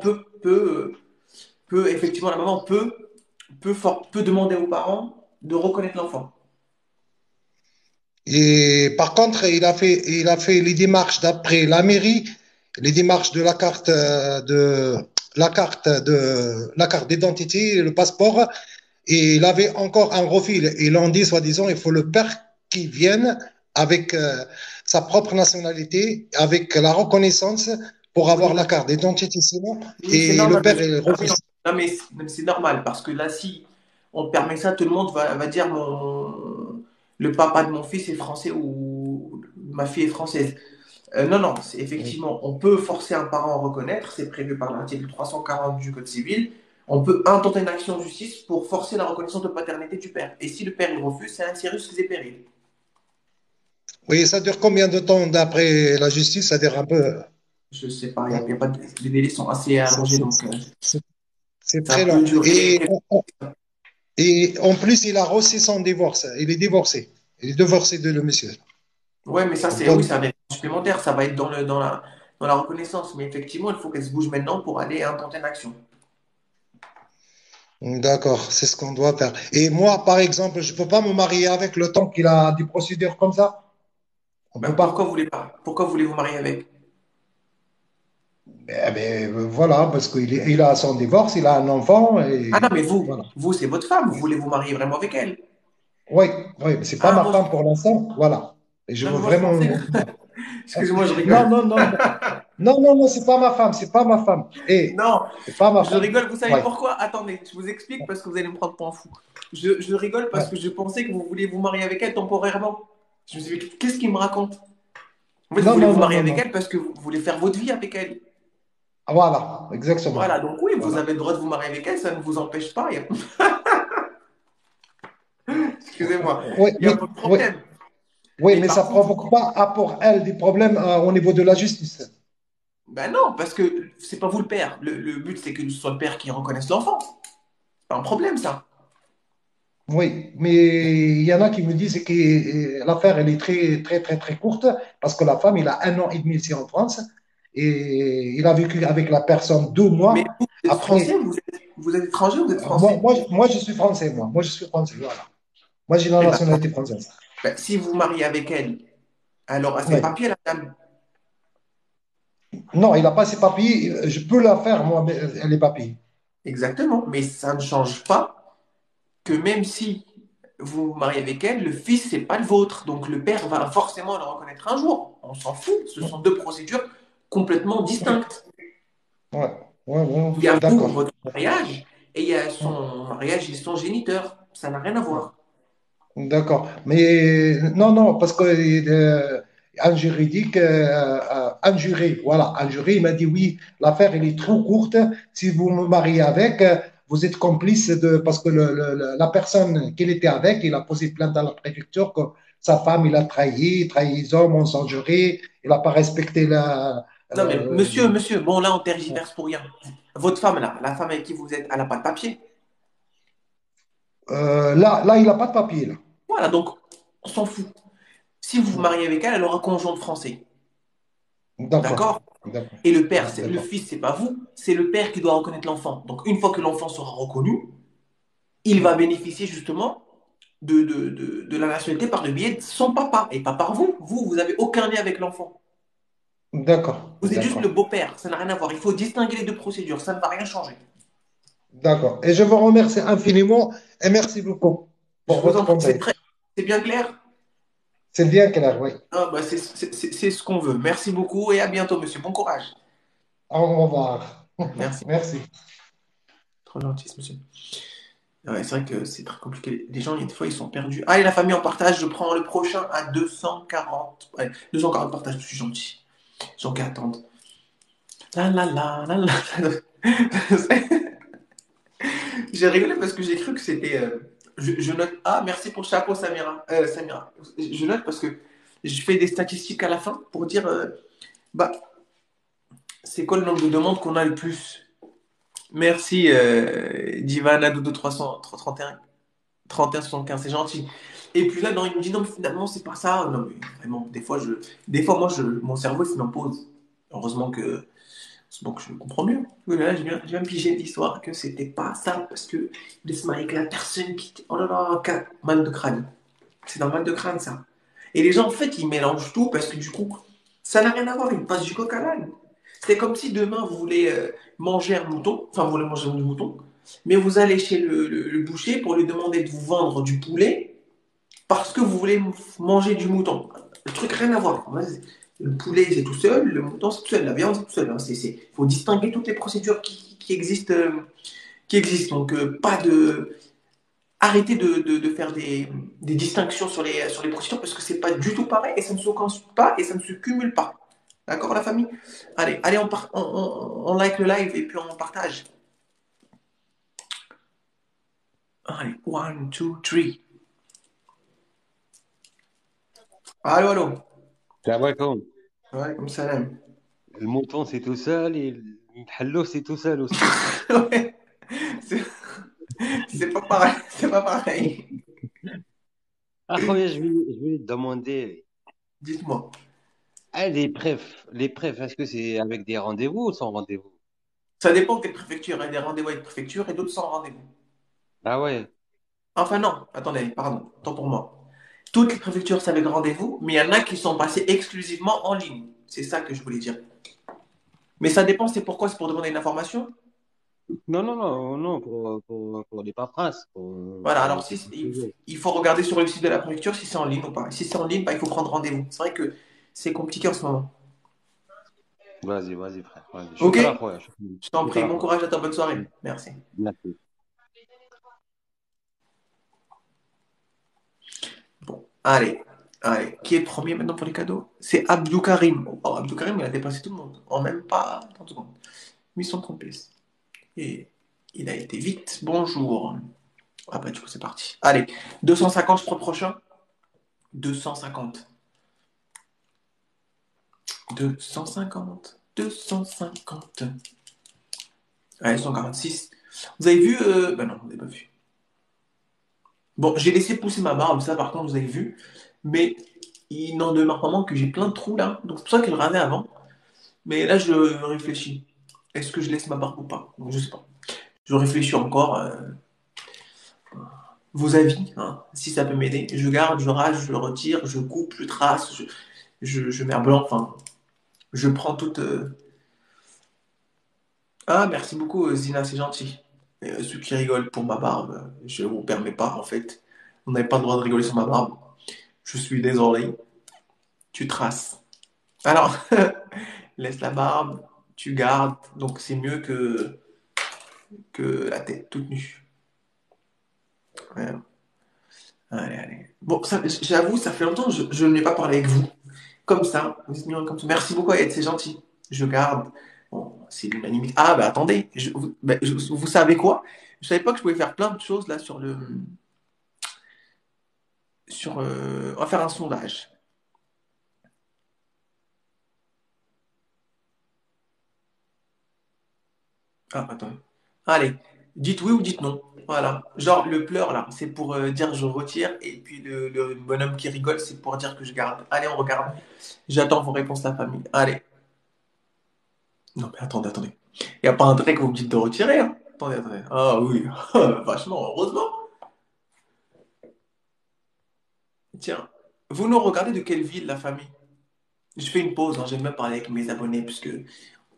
[SPEAKER 1] effectivement, la maman peut demander aux parents de reconnaître l'enfant.
[SPEAKER 6] Et par contre, il a fait les démarches d'après la mairie, les démarches de la carte d'identité, le passeport, et il avait encore un refus. Ils l'ont dit, soi-disant, il faut le père qui vienne avec sa propre nationalité, avec la reconnaissance pour
[SPEAKER 1] Oui,
[SPEAKER 6] avoir la carte d'identité, sinon,
[SPEAKER 1] oui, c'est
[SPEAKER 6] et le
[SPEAKER 1] normal,
[SPEAKER 6] père,
[SPEAKER 1] monsieur.
[SPEAKER 6] il
[SPEAKER 1] Ah oui,
[SPEAKER 6] refuse.
[SPEAKER 1] non, mais c'est normal parce que là, si on permet ça, tout le monde va dire le papa de mon fils est français ou ma fille est française. Non, non, effectivement, on peut forcer un parent à reconnaître, c'est prévu par l'article 340 du Code civil. On peut intenter une action en justice pour forcer la reconnaissance de paternité du père. Et si le père il refuse, c'est un sérieux risque et périls.
[SPEAKER 6] Oui, ça dure combien de temps d'après la justice? Ça dure un peu.
[SPEAKER 1] Je sais pas, il y a pas les délais sont assez
[SPEAKER 6] C'est
[SPEAKER 1] allongés, donc
[SPEAKER 6] c'est- c'est
[SPEAKER 1] ça
[SPEAKER 6] très
[SPEAKER 1] peut
[SPEAKER 6] long.
[SPEAKER 1] durer.
[SPEAKER 6] Et en plus, il a reçu son divorce. Il est divorcé. Il est divorcé de le monsieur.
[SPEAKER 1] Ouais, mais ça, c'est oui,
[SPEAKER 6] Donc,
[SPEAKER 1] c'est un élément supplémentaire. Ça va être dans la reconnaissance. Mais effectivement, il faut qu'elle se bouge maintenant pour aller intenter une action.
[SPEAKER 6] d'accord, c'est ce qu'on doit faire. Et moi, par exemple, je ne peux pas me marier avec le temps qu'il a des procédures comme ça. On ne
[SPEAKER 1] Ben,
[SPEAKER 6] peut pas.
[SPEAKER 1] pourquoi voulez-vous marier avec?
[SPEAKER 6] Voilà, parce il a son divorce, il a un enfant
[SPEAKER 1] Ah non,
[SPEAKER 6] et
[SPEAKER 1] mais
[SPEAKER 6] voilà.
[SPEAKER 1] vous, c'est votre femme. Vous voulez vous marier vraiment avec elle?
[SPEAKER 6] Oui, oui, mais c'est pas
[SPEAKER 1] Ah,
[SPEAKER 6] ma
[SPEAKER 1] moi,
[SPEAKER 6] femme pour l'instant. Voilà. Et je
[SPEAKER 1] non,
[SPEAKER 6] veux
[SPEAKER 1] mais moi, je pensais.
[SPEAKER 6] vraiment.
[SPEAKER 1] Excusez-moi, je rigole.
[SPEAKER 6] Non, non, non, non, non, non, non, c'est pas ma femme, c'est pas ma femme. Et
[SPEAKER 1] Non,
[SPEAKER 6] c'est pas ma
[SPEAKER 1] je
[SPEAKER 6] femme.
[SPEAKER 1] rigole. Vous savez
[SPEAKER 6] Ouais,
[SPEAKER 1] pourquoi? Attendez, je vous explique parce que vous allez me prendre pour un fou. Je rigole parce
[SPEAKER 6] ouais.
[SPEAKER 1] que je pensais que vous vouliez vous marier avec elle temporairement. Je me suis dit, qu'est-ce qu'il me raconte? En fait, vous
[SPEAKER 6] Non,
[SPEAKER 1] voulez
[SPEAKER 6] non,
[SPEAKER 1] vous
[SPEAKER 6] non,
[SPEAKER 1] marier
[SPEAKER 6] non,
[SPEAKER 1] avec
[SPEAKER 6] non.
[SPEAKER 1] elle parce que vous voulez faire votre vie avec elle.
[SPEAKER 6] Voilà,
[SPEAKER 1] Voilà,
[SPEAKER 6] exactement.
[SPEAKER 1] donc oui, vous
[SPEAKER 6] Voilà.
[SPEAKER 1] avez le droit de vous marier avec elle, ça ne vous empêche pas. Excusez-moi,
[SPEAKER 6] Oui,
[SPEAKER 1] il n'y a pas de
[SPEAKER 6] oui,
[SPEAKER 1] problème.
[SPEAKER 6] oui,
[SPEAKER 1] Mais
[SPEAKER 6] mais ça
[SPEAKER 1] par
[SPEAKER 6] ne
[SPEAKER 1] contre,
[SPEAKER 6] provoque pas pour elle des problèmes au niveau de la justice.
[SPEAKER 1] ben non, parce que c'est pas vous le père. Le but, c'est que ce soit le père qui reconnaisse l'enfant. C'est pas un problème, ça.
[SPEAKER 6] Oui, mais il y en a qui me disent que l'affaire, elle est très, très, très, très courte parce que la femme, il a 1 an et demi ici en France et il a vécu avec la personne deux
[SPEAKER 1] Mais
[SPEAKER 6] mois.
[SPEAKER 1] vous êtes français,
[SPEAKER 6] Après,
[SPEAKER 1] vous êtes étranger, vous êtes
[SPEAKER 6] moi,
[SPEAKER 1] français.
[SPEAKER 6] moi, moi, je suis français, moi. Moi, je suis français, voilà. Moi, j'ai la
[SPEAKER 1] Eh ben,
[SPEAKER 6] nationalité française.
[SPEAKER 1] si vous vous mariez avec elle, alors à ses
[SPEAKER 6] Oui.
[SPEAKER 1] papiers, la dame.
[SPEAKER 6] Non, il n'a pas ses papiers. Je peux la faire, moi, les papiers.
[SPEAKER 1] Exactement. Mais ça ne change pas que même si vous vous mariez avec elle, le fils, c'est pas le vôtre. Donc le père va forcément le reconnaître un jour. On s'en fout. Ce sont deux procédures complètement
[SPEAKER 6] Oui,
[SPEAKER 1] distinctes.
[SPEAKER 6] ouais, ouais, ouais,
[SPEAKER 1] Il y a vous,
[SPEAKER 6] d'accord.
[SPEAKER 1] votre mariage, et il y a son mariage et son géniteur. Ça n'a rien à voir.
[SPEAKER 6] D'accord. Mais non, non, parce que un juridique, un juré, voilà, un juré, il m'a dit oui, l'affaire elle est trop courte. Si vous me mariez avec, vous êtes complice de, parce que la personne qu'il était avec, il a posé plainte à la préfecture que sa femme, il a trahi, trahison, mensonge juré, il n'a pas respecté la.
[SPEAKER 1] Non, mais
[SPEAKER 6] euh,
[SPEAKER 1] monsieur, bon là on tergiverse pour rien. Votre femme là, la femme avec qui vous êtes, elle n'a pas de papier.
[SPEAKER 6] là, il n'a pas de papier, là.
[SPEAKER 1] Voilà, donc on s'en fout. Si vous vous mariez avec elle, elle aura conjoint de français.
[SPEAKER 6] D'accord,
[SPEAKER 1] D'accord?
[SPEAKER 6] d'accord,
[SPEAKER 1] Et le père, le
[SPEAKER 6] d'accord.
[SPEAKER 1] fils, c'est pas vous, c'est le père qui doit reconnaître l'enfant. Donc une fois que l'enfant sera reconnu, il va bénéficier justement de la nationalité par le biais de son papa et pas par vous. Vous n'avez aucun lien avec l'enfant.
[SPEAKER 6] D'accord,
[SPEAKER 1] Vous êtes juste le
[SPEAKER 6] d'accord.
[SPEAKER 1] beau-père, ça n'a rien à voir. Il faut distinguer les deux procédures, ça ne va rien changer.
[SPEAKER 6] D'accord. Et je vous remercie infiniment et merci beaucoup
[SPEAKER 1] Je
[SPEAKER 6] pour
[SPEAKER 1] vous
[SPEAKER 6] votre
[SPEAKER 1] en prie,
[SPEAKER 6] conseil.
[SPEAKER 1] c'est bien clair?
[SPEAKER 6] C'est bien clair, oui.
[SPEAKER 1] Ah, bah, c'est ce qu'on veut. Merci beaucoup et à bientôt, monsieur. Bon courage.
[SPEAKER 6] Au revoir.
[SPEAKER 1] Merci.
[SPEAKER 6] Merci.
[SPEAKER 1] Trop gentil, ce monsieur. Ouais, c'est vrai que c'est très compliqué. Les gens, des fois, ils sont perdus. Allez, la famille en partage, je prends le prochain à 240. Allez, 240 partages, je suis gentil. Gens qui attendent. La la la la la. J'ai rigolé parce que j'ai cru que c'était. Je note. Ah, merci pour le chapeau, Samira. Samira. Je note parce que je fais des statistiques à la fin pour dire bah, c'est quoi le nombre de demandes qu'on a le plus. Merci, Divana Dodo 331 31 75, c'est gentil. Et puis là, non, il me dit non, mais finalement, c'est pas ça. Non, mais vraiment, des fois, moi, mon cerveau, il se met en pause. Heureusement que, donc, je comprends mieux. Oui, mais là, je viens me piger l'histoire que c'était pas ça, parce que de se marier avec la personne qui était. Oh là là, mal de crâne. C'est dans le mal de crâne, ça. Et les gens, en fait, ils mélangent tout parce que du coup, ça n'a rien à voir. Ils passent du coq à l'âne. C'est comme si demain, vous voulez manger un mouton, enfin, vous voulez manger du mouton, mais vous allez chez le boucher pour lui demander de vous vendre du poulet parce que vous voulez manger du mouton. Le truc, rien à voir. Le poulet, c'est tout seul, le mouton, c'est tout seul, la viande, c'est tout seul. Il faut distinguer toutes les procédures qui existent. Qui existent. Donc, pas de. Arrêtez de faire des distinctions sur les procédures parce que c'est pas du tout pareil et ça ne se consulte pas et ça ne se cumule pas. D'accord, la famille? Allez, on like le live et puis on partage. Allez, one, two, three. Allô, allô.
[SPEAKER 7] Salam alaikum.
[SPEAKER 1] Ouais, comme ça l'aime.
[SPEAKER 7] Le mouton, c'est tout seul et le hallo, c'est tout seul aussi.
[SPEAKER 1] Ouais, c'est c'est pas pareil. C'est pas pareil.
[SPEAKER 7] Ah, Khoya, je voulais te demander,
[SPEAKER 1] Dites-moi.
[SPEAKER 7] les prefs, est-ce que c'est avec des rendez-vous ou sans rendez-vous?
[SPEAKER 1] Ça dépend de quelle préfecture. Il y a des rendez-vous avec préfecture et d'autres sans rendez-vous.
[SPEAKER 7] Ah ouais,
[SPEAKER 1] Enfin, non, attendez, pardon, tant pour moi. Toutes les préfectures, c'est avec rendez-vous, mais il y en a qui sont passées exclusivement en ligne. C'est ça que je voulais dire. Mais ça dépend, c'est pourquoi? C'est pour demander une information?
[SPEAKER 7] non, non, non, non, pour les paperasses,
[SPEAKER 1] Voilà,
[SPEAKER 7] pour
[SPEAKER 1] alors
[SPEAKER 7] ces sujets.
[SPEAKER 1] il faut regarder sur le site de la préfecture si c'est en ligne ou pas. Si c'est en ligne, bah, il faut prendre rendez-vous. C'est vrai que c'est compliqué en ce moment.
[SPEAKER 7] Vas-y, vas-y, frère, vas-y.
[SPEAKER 1] Ok?
[SPEAKER 7] Shukran, Khoya,
[SPEAKER 1] Je t'en prie,
[SPEAKER 7] shukran,
[SPEAKER 1] bon
[SPEAKER 7] Khoya.
[SPEAKER 1] courage à toi, bonne soirée. Merci.
[SPEAKER 7] Merci.
[SPEAKER 1] Bon, allez. Qui est premier maintenant pour les cadeaux? C'est Abdou Karim. Oh, Abdou Karim, il a dépassé tout le monde. En même pas 30 secondes. 830 pièces. Et il a été vite. Bonjour. Ah bah du coup, c'est parti. Allez, 250, je prends le prochain. 250. 250. 250. Allez, 146. Vous avez vu bah non, vous n'avez pas vu. Bon, j'ai laissé pousser ma barbe, ça par contre, vous avez vu. Mais il n'en demeure pas moins que j'ai plein de trous là. Donc c'est pour ça qu'elle rasait avant. Mais là, je réfléchis. Est-ce que je laisse ma barbe ou pas? Donc, je sais pas. Je réfléchis encore. Vos avis, hein, si ça peut m'aider. Je garde, je rase, je retire, je coupe, je trace, je mets un blanc. Enfin, je prends toute. Ah, merci beaucoup, Zina, c'est gentil. Ceux qui rigolent pour ma barbe, je ne vous permets pas, en fait. Vous n'avez pas le droit de rigoler sur ma barbe. Je suis désolé. Tu traces. Alors, laisse la barbe, tu gardes. Donc, c'est mieux que la tête toute nue. Ouais. Allez, allez. Bon, j'avoue, ça fait longtemps que je n'ai pas parlé avec vous. Comme ça, vous êtes mignons comme ça. Merci beaucoup, Ayed, c'est gentil. Je garde. Bon, c'est l'unanimité. Ah, bah attendez, vous savez quoi? Je savais pas que je pouvais faire plein de choses là sur le. On va faire un sondage. Ah, attendez. Allez, dites oui ou dites non. Voilà. Genre, le pleur là, c'est pour dire je retire. Et puis le bonhomme qui rigole, c'est pour dire que je garde. Allez, on regarde. J'attends vos réponses, la famille. Allez. Non, mais attendez, attendez. Il n'y a pas un trait que vous me dites de retirer, hein. Attendez, attendez. Ah oui, vachement, heureusement. Tiens, vous nous regardez de quelle ville, la famille? Je fais une pause, hein, j'aime bien parler avec mes abonnés, puisque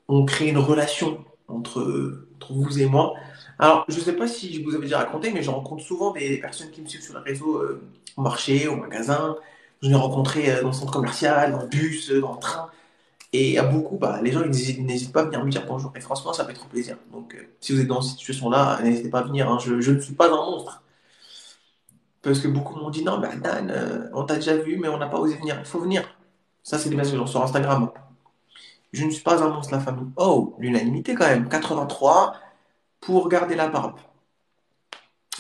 [SPEAKER 1] on crée une relation entre vous et moi. Alors, je ne sais pas si je vous avais déjà raconté, mais je rencontre souvent des personnes qui me suivent sur les réseaux, au marché, au magasin. Je les ai rencontrés dans le centre commercial, dans le bus, dans le train. Et à beaucoup, bah, les gens ils n'hésitent pas à venir me dire bonjour. Et franchement, ça fait trop plaisir. Donc, si vous êtes dans cette situation-là, n'hésitez pas à venir, hein. Je ne suis pas un monstre. Parce que beaucoup m'ont dit non, mais Dan, on t'a déjà vu, mais on n'a pas osé venir. Il faut venir. Ça, c'est des messages sur Instagram. Je ne suis pas un monstre, la famille. Oh, l'unanimité quand même. 83 pour garder la barbe.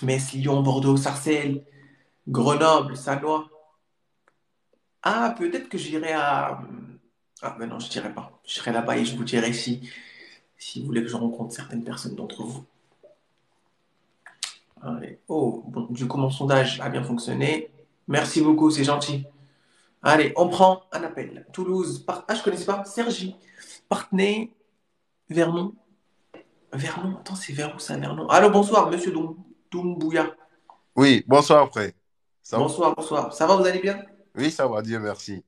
[SPEAKER 1] Metz, Lyon, Bordeaux, Sarcelles, Grenoble, Sannois. Ah, peut-être que j'irai à. Ah, ben non, je dirai pas. Je serai là-bas et je vous dirai si vous voulez que je rencontre certaines personnes d'entre vous. Allez. Oh, bon, du coup, mon sondage a bien fonctionné. Merci beaucoup, c'est gentil. Allez, on prend un appel. Toulouse, ah, je connaissais pas. Cergy, Parthenay, Vernon. Vernon, attends, c'est vers où ça, Vernon? Allô, bonsoir, monsieur Doumbouya.
[SPEAKER 8] Oui, bonsoir frère. Ça va?
[SPEAKER 1] Bonsoir, bonsoir. Ça va, vous allez bien?
[SPEAKER 8] Oui, ça va, Dieu merci.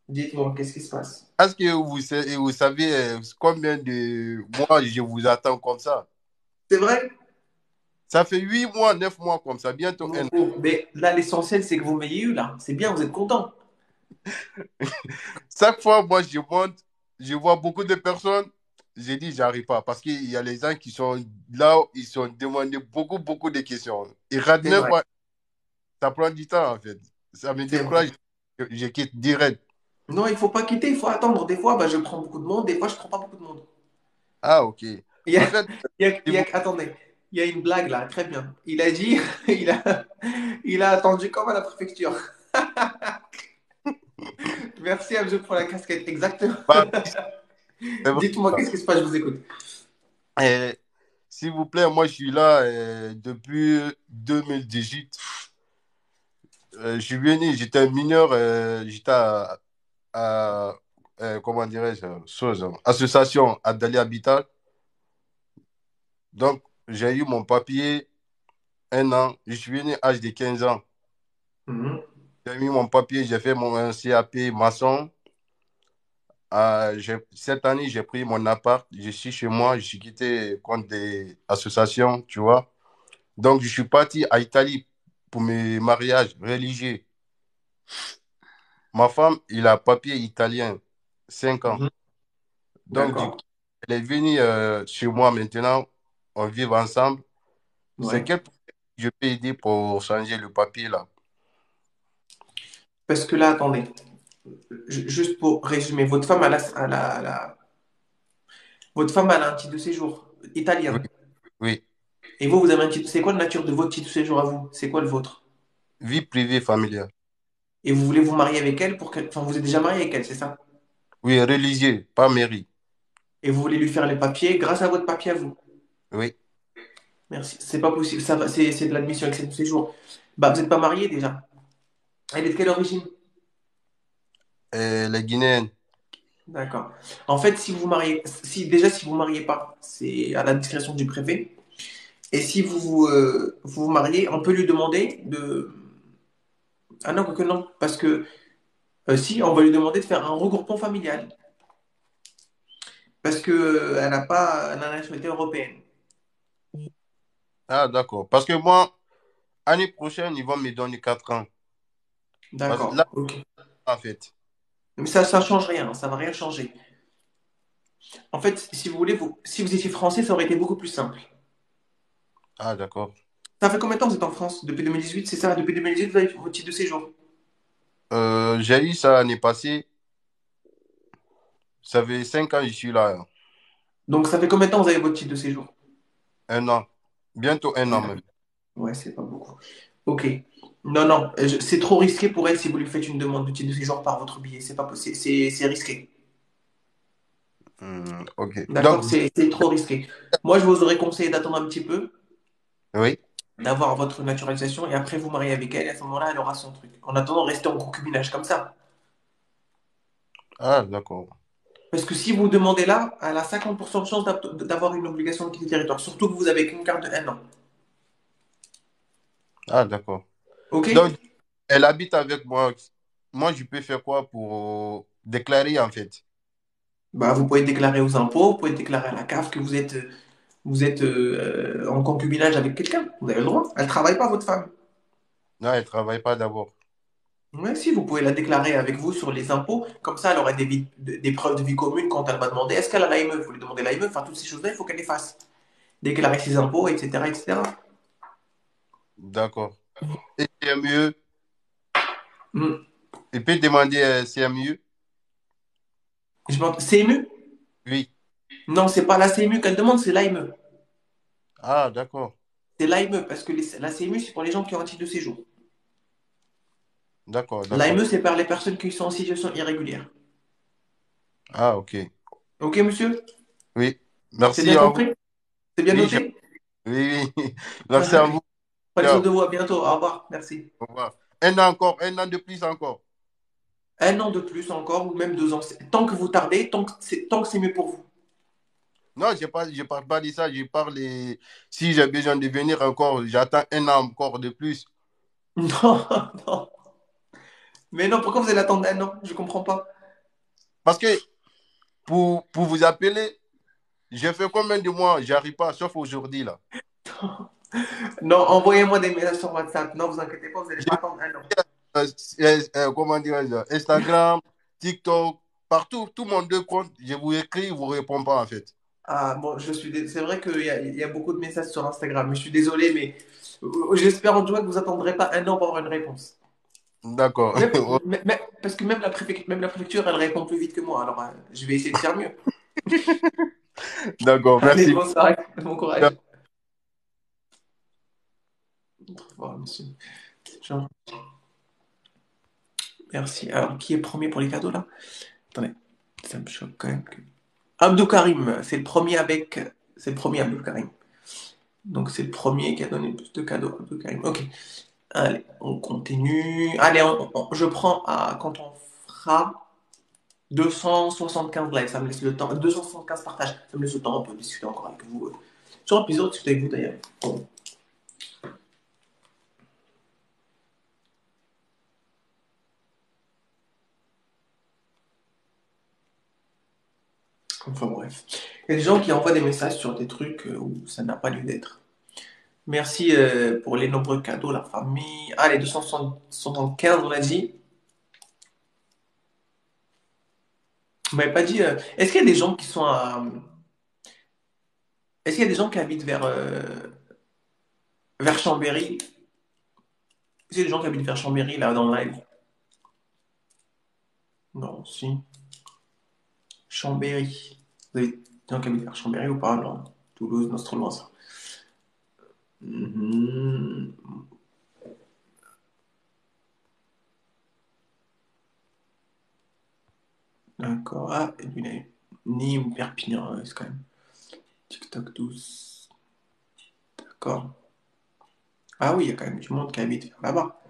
[SPEAKER 1] Dites-moi, qu'est-ce qui se passe?
[SPEAKER 8] Est-ce que vous savez combien de mois je vous attends comme ça?
[SPEAKER 1] C'est vrai?
[SPEAKER 8] Ça fait 8 mois, 9 mois comme ça, bientôt un an.
[SPEAKER 1] Oh, mais là, l'essentiel, c'est que vous m'ayez eu, là. C'est bien, vous êtes content.
[SPEAKER 8] Chaque fois, moi, je monte, je vois beaucoup de personnes, j'ai dit, j'arrive pas. Parce qu'il y a les gens qui sont là, ils sont demandés beaucoup, beaucoup de questions. Ils ratent
[SPEAKER 1] C'est
[SPEAKER 8] 9
[SPEAKER 1] vrai,
[SPEAKER 8] mois, ça prend du temps en fait. Ça me
[SPEAKER 1] c'est vrai.
[SPEAKER 8] décourage, je quitte direct.
[SPEAKER 1] Non, il faut pas quitter, il faut attendre. Des fois, bah, je prends beaucoup de monde, des fois, je prends pas beaucoup de monde.
[SPEAKER 8] Ah, ok.
[SPEAKER 1] Il y a,
[SPEAKER 8] En fait,
[SPEAKER 1] attendez, il y a une blague là, très bien. Il a dit, il a attendu comme à la préfecture. Merci à vous pour la casquette, exactement.
[SPEAKER 8] bah, c'est vrai.
[SPEAKER 1] Dites-moi, qu'est-ce qui se passe, je vous écoute.
[SPEAKER 8] Euh, S'il vous plaît, moi je suis là depuis 2018. Je suis venu, j'étais un mineur, j'étais à, comment dirais-je, association Adali Habitat. Donc, j'ai eu mon papier 1 an. Je suis venu à l'âge de 15 ans.
[SPEAKER 1] Mhm.
[SPEAKER 8] J'ai eu mon papier, j'ai fait mon CAP maçon. Cette année, j'ai pris mon appart. Je suis chez moi, je suis quitté contre des associations, tu vois. Donc, je suis parti à Italie pour mes mariages religieux. Ma femme, il a papier italien, 5 ans.
[SPEAKER 1] Mhm.
[SPEAKER 8] Donc, du coup,
[SPEAKER 1] D'accord.
[SPEAKER 8] elle est venue chez moi maintenant. On vit ensemble. C'est
[SPEAKER 1] Ouais.
[SPEAKER 8] quel problème je peux aider pour changer le papier là?
[SPEAKER 1] Parce que là, attendez, juste pour résumer, votre femme, elle a un titre de séjour
[SPEAKER 8] Oui,
[SPEAKER 1] italien.
[SPEAKER 8] oui.
[SPEAKER 1] Et vous, vous avez un titre. C'est quoi la nature de votre titre de séjour à vous? C'est quoi le vôtre?
[SPEAKER 8] Vie privée familiale.
[SPEAKER 1] Et vous voulez vous marier avec elle pour que... Enfin, vous êtes déjà marié avec elle, c'est ça?
[SPEAKER 8] Oui, religieux, pas mairie.
[SPEAKER 1] Et vous voulez lui faire les papiers grâce à votre papier à vous.
[SPEAKER 8] Oui.
[SPEAKER 1] Merci. C'est pas possible. Ça va, c'est de l'admission avec ce séjour. Bah, vous n'êtes pas marié déjà. Elle est de quelle origine?
[SPEAKER 8] Les Guinéennes.
[SPEAKER 1] D'accord. En fait, si vous mariez, si vous mariez pas, c'est à la discrétion du préfet. Et si vous vous mariez, on peut lui demander de. Ah non, que non, parce que si, on va lui demander de faire un regroupement familial, parce que elle n'a pas la nationalité européenne.
[SPEAKER 8] Ah, d'accord. Parce que moi, année prochaine, ils vont me donner 4 ans. Parce que
[SPEAKER 1] D'accord.
[SPEAKER 8] là,
[SPEAKER 1] Ok.
[SPEAKER 8] en fait.
[SPEAKER 1] Mais ça change rien, ça va rien changer. En fait, si vous voulez, si vous étiez français, ça aurait été beaucoup plus simple.
[SPEAKER 8] Ah, d'accord.
[SPEAKER 1] Ça fait combien de temps que vous êtes en France? Depuis 2018, c'est ça? Depuis 2018, vous avez votre titre de séjour.
[SPEAKER 8] J'ai eu ça l'année passée. Ça fait 5 ans que je suis là, hein.
[SPEAKER 1] Donc, ça fait combien de temps que vous avez votre titre de séjour?
[SPEAKER 8] 1 an. Bientôt 1 an même.
[SPEAKER 1] Ouais, c'est pas beaucoup. Ok. Non, non, c'est trop risqué pour elle si vous lui faites une demande de titre de séjour par votre billet. C'est pas possible. C'est risqué.
[SPEAKER 8] Ok.
[SPEAKER 1] D'accord?
[SPEAKER 8] Donc,
[SPEAKER 1] C'est trop risqué. Moi, je vous aurais conseillé d'attendre un petit peu,
[SPEAKER 8] oui.
[SPEAKER 1] d'avoir votre naturalisation et après vous marier avec elle. Et à ce moment-là, elle aura son truc. En attendant, restez en concubinage comme ça.
[SPEAKER 8] Ah, d'accord.
[SPEAKER 1] Parce que si vous demandez là, elle a 50% de chance d'avoir une obligation de quitter le territoire. Surtout que vous avez qu'une carte de 1 an.
[SPEAKER 8] Ah, d'accord.
[SPEAKER 1] Ok?
[SPEAKER 8] Donc, elle habite avec moi. Moi, je peux faire quoi pour déclarer, en fait?
[SPEAKER 1] Bah, vous pouvez déclarer aux impôts, vous pouvez déclarer à la CAF que vous êtes en concubinage avec quelqu'un. Vous avez le droit. Elle ne travaille pas, votre femme.
[SPEAKER 8] Non, elle ne travaille pas d'abord.
[SPEAKER 1] Oui, si, vous pouvez la déclarer avec vous sur les impôts. Comme ça, elle aura des preuves de vie commune quand elle va demander est-ce qu'elle a l'AME. Vous lui demandez l'AME. Enfin, toutes ces choses-là, il faut qu'elle les fasse. Déclarer ses impôts, etc., etc.
[SPEAKER 8] D'accord. Et CMU,
[SPEAKER 1] Hmm.
[SPEAKER 8] il peut demander CMU?
[SPEAKER 1] CMU?
[SPEAKER 8] Oui.
[SPEAKER 1] Non, c'est pas la CMU qu'elle demande, c'est l'AME.
[SPEAKER 8] Ah, d'accord.
[SPEAKER 1] C'est l'AME, parce que la CMU, c'est pour les gens qui ont un titre de séjour.
[SPEAKER 8] D'accord, d'accord.
[SPEAKER 1] L'AME, c'est par les personnes qui sont en situation irrégulière.
[SPEAKER 8] Ah, ok.
[SPEAKER 1] Ok, monsieur?
[SPEAKER 8] Oui.
[SPEAKER 1] C'est
[SPEAKER 8] Merci
[SPEAKER 1] bien
[SPEAKER 8] à vous.
[SPEAKER 1] compris? C'est bien
[SPEAKER 8] Oui,
[SPEAKER 1] noté?
[SPEAKER 8] oui, oui. Merci à vous.
[SPEAKER 1] Prenez soin
[SPEAKER 8] Ciao.
[SPEAKER 1] de vous, à bientôt. Au revoir, merci.
[SPEAKER 8] Au revoir. 1 an encore, 1 an de plus encore.
[SPEAKER 1] 1 an de plus encore, ou même 2 ans. Tant que vous tardez, tant que c'est mieux pour vous.
[SPEAKER 8] Non, je parle pas de ça. Je parle si j'ai besoin de venir encore, j'attends 1 an encore de plus.
[SPEAKER 1] Non, non. Mais non, pourquoi vous allez attendre 1 an? Je comprends pas.
[SPEAKER 8] Parce que pour vous appeler, j'ai fait combien de mois? J'arrive pas, sauf aujourd'hui là.
[SPEAKER 1] Non, envoyez-moi des messages sur WhatsApp. Non, vous inquiétez pas, vous n'allez
[SPEAKER 8] J'ai
[SPEAKER 1] pas attendre 1 an.
[SPEAKER 8] comment dirais-je, Instagram, TikTok, partout, tout mon deux comptes, je vous écris, je vous réponds pas en fait.
[SPEAKER 1] Ah, bon, c'est vrai il y a beaucoup de messages sur Instagram, mais je suis désolé, mais j'espère en tout cas que vous attendrez pas 1 an pour avoir une réponse.
[SPEAKER 8] D'accord.
[SPEAKER 1] Parce que même la préfecture, elle répond plus vite que moi. Alors, je vais essayer de faire mieux.
[SPEAKER 8] D'accord,
[SPEAKER 1] Allez,
[SPEAKER 8] merci.
[SPEAKER 1] bonne soirée, bon courage. Au revoir, monsieur. Jean, merci. Alors, qui est premier pour les cadeaux là? Attendez, ça me choque quand même. Abdou Karim, c'est le premier avec. C'est le premier Abdou Karim. Donc, c'est le premier qui a donné le plus de cadeaux, Abdou Karim. Ok. Allez, on continue. Allez, je prends quand on fera 275 lives, ça me laisse le temps. 275 partages, ça me laisse le temps, on peut discuter encore avec vous. Sur un épisode, discuter avec vous d'ailleurs. Bon. Enfin bref. Il y a des gens qui envoient des messages sur des trucs où ça n'a pas lieu d'être. Merci pour les nombreux cadeaux, la famille. Ah, les 275, on a dit. Vous m'avez pas dit. Est-ce qu'il y a des gens qui sont à. Est-ce qu'il y a des gens qui habitent vers Chambéry? Est-ce qu'il y a des gens qui habitent vers Chambéry là dans le live? Non, si. Chambéry. Vous avez des gens qui habitent vers Chambéry ou pas? Non. Toulouse, non, c'est trop loin ça. Mhm. D'accord. Ah, Nîmes, Perpignan, c'est quand même. TikTok 12. D'accord. Ah oui, il y a quand même du monde qui habite vers là-bas.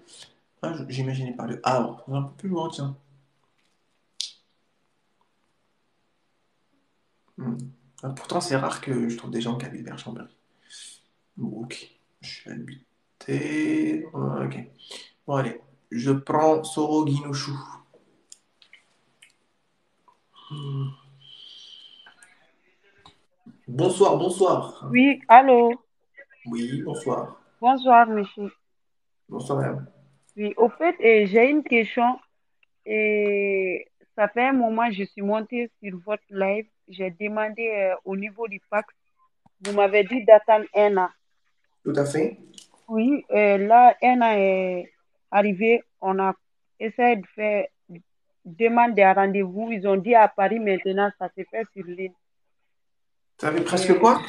[SPEAKER 1] Ah, j'imaginais pas le Havre. C'est un peu plus loin, tiens. Hmm. Ah, pourtant, c'est rare que je trouve des gens qui habitent vers Chambéry. Bon, ok. Je suis habité. Ok. Bon, allez. Je prends Soro Guinouchou. Hmm. Bonsoir, bonsoir.
[SPEAKER 9] Oui, allô,
[SPEAKER 1] Oui, bonsoir.
[SPEAKER 9] bonsoir, monsieur.
[SPEAKER 1] Bonsoir, madame.
[SPEAKER 9] Oui, au fait, j'ai une question et ça fait un moment je suis montée sur votre live. J'ai demandé au niveau du pack, vous m'avez dit d'attendre un an.
[SPEAKER 1] Tout à fait.
[SPEAKER 9] Oui, là, un an est arrivé. On a essayé de faire demande des rendez-vous. Ils ont dit à Paris maintenant, ça se fait sur ligne.
[SPEAKER 1] Ça fait presque
[SPEAKER 9] Et
[SPEAKER 1] quoi?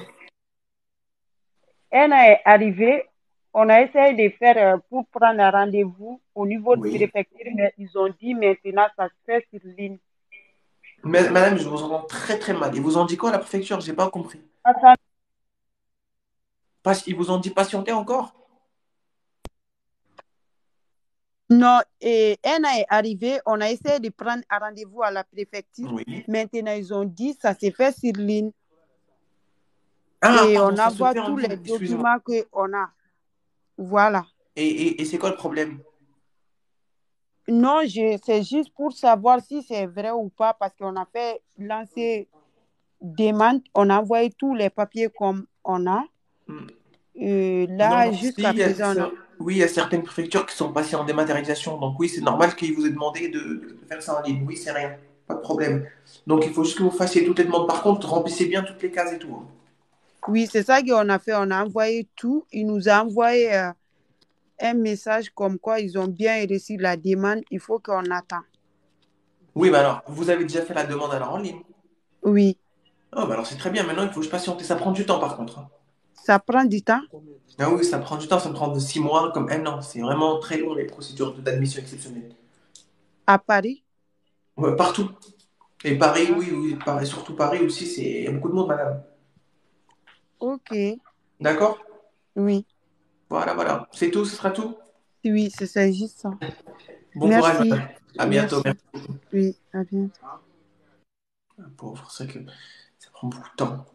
[SPEAKER 9] un an est arrivé. On a essayé de faire pour prendre un rendez-vous au niveau de
[SPEAKER 1] Oui.
[SPEAKER 9] préfecture, mais ils ont dit maintenant ça se fait sur ligne.
[SPEAKER 1] Mais, madame, je vous entends très très mal. Ils vous ont dit quoi à la préfecture? J'ai pas compris.
[SPEAKER 9] Attends,
[SPEAKER 1] Ils vous ont dit patienter encore?
[SPEAKER 9] non, et un an est arrivé, on a essayé de prendre un rendez-vous à la préfecture.
[SPEAKER 1] Oui.
[SPEAKER 9] Maintenant, ils ont dit ça se fait sur ligne
[SPEAKER 1] Ah,
[SPEAKER 9] et
[SPEAKER 1] pardon,
[SPEAKER 9] on
[SPEAKER 1] ça se
[SPEAKER 9] envoie
[SPEAKER 1] fait en
[SPEAKER 9] tous les
[SPEAKER 1] ligne. Excusez-moi.
[SPEAKER 9] documents qu'on a. Voilà.
[SPEAKER 1] Et c'est quoi le problème?
[SPEAKER 9] Non, c'est juste pour savoir si c'est vrai ou pas parce qu'on a fait lancer demande, on a envoyé tous les papiers comme on a.
[SPEAKER 1] Hmm.
[SPEAKER 9] Là,
[SPEAKER 1] Non, si,
[SPEAKER 9] jusqu'à présent, non.
[SPEAKER 1] oui, il y a certaines préfectures qui sont passées en dématérialisation. Donc oui, c'est normal qu'ils vous aient demandé de faire ça en ligne. Oui, c'est rien. Pas de problème. Donc il faut juste que vous fassiez toutes les demandes. Par contre, remplissez bien toutes les cases et tout, hein.
[SPEAKER 9] Oui, c'est ça qu'on a fait. On a envoyé tout. Il nous a envoyé un message comme quoi ils ont bien reçu la demande. Il faut qu'on attend.
[SPEAKER 1] Oui, bah alors, vous avez déjà fait la demande alors en ligne.
[SPEAKER 9] Oui,
[SPEAKER 1] Oh, bah alors c'est très bien. Maintenant, il faut juste patienter. Ça prend du temps par contre, hein.
[SPEAKER 9] ça prend du temps
[SPEAKER 1] Ah oui, ça prend du temps. Ça prend de 6 mois comme un an. C'est vraiment très long les procédures d'admission exceptionnelle.
[SPEAKER 9] à Paris.
[SPEAKER 1] Ouais, partout. Et Paris,
[SPEAKER 9] Ah,
[SPEAKER 1] oui, oui, Paris, surtout Paris aussi, il y a beaucoup de monde, madame.
[SPEAKER 9] ok,
[SPEAKER 1] D'accord?
[SPEAKER 9] oui,
[SPEAKER 1] Voilà, voilà. C'est tout, ce sera tout.
[SPEAKER 9] oui, c'est juste ça.
[SPEAKER 1] Bon courage,
[SPEAKER 9] Merci,
[SPEAKER 1] madame. À bientôt.
[SPEAKER 9] merci. Oui, à bientôt.
[SPEAKER 1] Pauvre, c'est vrai que ça prend beaucoup de temps.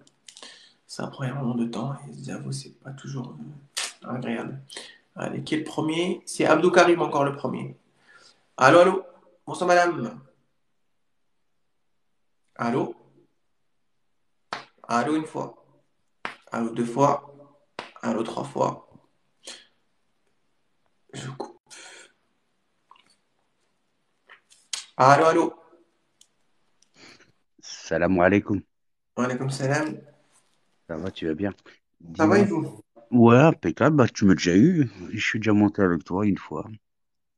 [SPEAKER 1] Ça prend énormément de temps et j'avoue, c'est pas toujours agréable. Allez, qui est le premier? C'est Abdou Karim encore le premier. Allô, allô? Bonsoir, madame. Allô? Allô, une fois. Allô, deux fois. Allô, trois fois. Je coupe. Allô, allô?
[SPEAKER 10] Salam alaikum.
[SPEAKER 1] On est comme salam.
[SPEAKER 10] Ça va, tu vas bien?
[SPEAKER 1] Ça va et
[SPEAKER 10] Dis-moi.
[SPEAKER 1] vous?
[SPEAKER 10] Ouais, impeccable. Bah, tu m'as déjà eu. Je suis déjà monté avec toi une fois.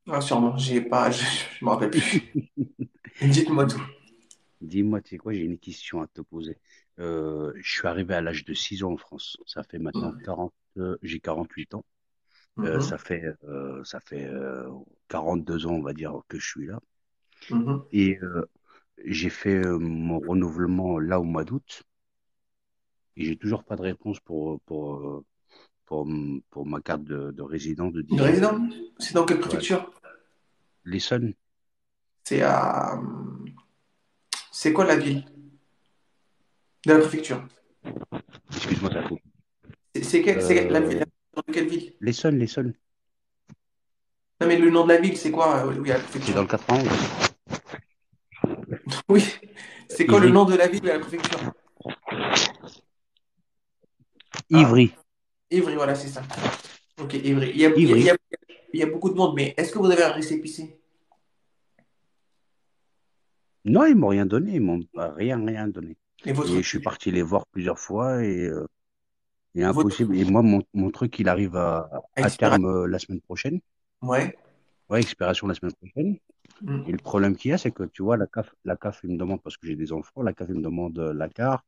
[SPEAKER 1] Ah, sûrement, j'ai pas, je me rappelle plus. Dites-moi tout.
[SPEAKER 10] Dis-moi, tu sais quoi, j'ai une question à te poser. Je suis arrivé à l'âge de 6 ans en France. Ça fait maintenant 40, j'ai 48 ans.
[SPEAKER 1] Mhm,
[SPEAKER 10] Ça fait 42 ans, on va dire, que je suis là.
[SPEAKER 1] mhm.
[SPEAKER 10] Et j'ai fait mon renouvellement là au mois d'août. Et j'ai toujours pas de réponse pour ma carte de résident de
[SPEAKER 1] Une
[SPEAKER 10] 10 ans.
[SPEAKER 1] résidence? C'est dans quelle
[SPEAKER 10] Ouais.
[SPEAKER 1] préfecture?
[SPEAKER 10] L'Essonne.
[SPEAKER 1] C'est à. C'est quoi la ville de la préfecture?
[SPEAKER 10] Excuse-moi, ça coupe.
[SPEAKER 1] C'est la ville
[SPEAKER 10] Euh,
[SPEAKER 1] de quelle ville?
[SPEAKER 10] l'Essonne.
[SPEAKER 1] Non, mais le nom de la ville, c'est quoi où il y a la
[SPEAKER 10] C'est dans
[SPEAKER 1] préfecture?
[SPEAKER 10] le 91.
[SPEAKER 1] Oui, c'est quoi le
[SPEAKER 10] Ivry.
[SPEAKER 1] nom de la ville de la préfecture? Ah,
[SPEAKER 10] Ivry.
[SPEAKER 1] Ivry, voilà, c'est ça. Ok, Ivry.
[SPEAKER 10] Ivry.
[SPEAKER 1] Il y a beaucoup de monde, mais est-ce que vous avez un récépissé?
[SPEAKER 10] Non, ils m'ont rien donné. Ils m'ont rien donné.
[SPEAKER 1] Et
[SPEAKER 10] Et
[SPEAKER 1] votre,
[SPEAKER 10] je suis parti les voir plusieurs fois et
[SPEAKER 1] votre
[SPEAKER 10] impossible. Et moi, mon truc, il arrive à
[SPEAKER 1] expiration?
[SPEAKER 10] terme la semaine prochaine.
[SPEAKER 1] Ouais.
[SPEAKER 10] Ouais, expiration la semaine prochaine. Et le problème qu'il y a, c'est que tu vois, la CAF, il me demande, parce que j'ai des enfants, la CAF, il me demande la carte,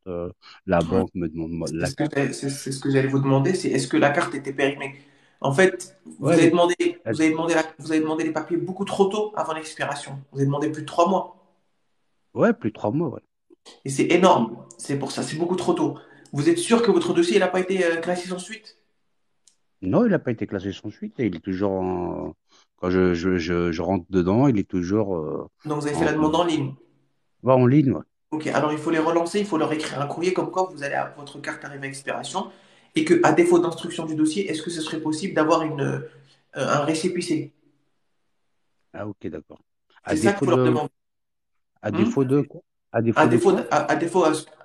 [SPEAKER 10] la
[SPEAKER 1] Ouais.
[SPEAKER 10] banque me demande
[SPEAKER 1] C'est
[SPEAKER 10] la
[SPEAKER 1] ce que
[SPEAKER 10] carte.
[SPEAKER 1] c'est ce que j'allais vous demander, c'est est-ce que la carte était périmée? En fait,
[SPEAKER 10] Ouais, mais
[SPEAKER 1] vous avez demandé les papiers beaucoup trop tôt avant l'expiration. Vous avez demandé plus de 3 mois.
[SPEAKER 10] ouais, plus de 3 mois, ouais.
[SPEAKER 1] Et c'est énorme. C'est pour ça, c'est beaucoup trop tôt. Vous êtes sûr que votre dossier n'a pas été classé sans suite?
[SPEAKER 10] Non, il n'a pas été classé sans suite et il est toujours quand je rentre dedans, il est toujours
[SPEAKER 1] Donc vous avez fait la demande en ligne.
[SPEAKER 10] ouais, en ligne, ouais.
[SPEAKER 1] Ok, alors il faut les relancer, il faut leur écrire un courrier comme quoi votre carte arrive à expiration et que, à défaut d'instruction du dossier, est-ce que ce serait possible d'avoir un récépissé?
[SPEAKER 10] Ah, ok, d'accord. À
[SPEAKER 1] C'est ça qu'il
[SPEAKER 10] défaut
[SPEAKER 1] faut leur
[SPEAKER 10] de,
[SPEAKER 1] demander.
[SPEAKER 10] à
[SPEAKER 1] Hmm.
[SPEAKER 10] défaut de quoi? À
[SPEAKER 1] À
[SPEAKER 10] défaut de
[SPEAKER 1] défaut,
[SPEAKER 10] quoi?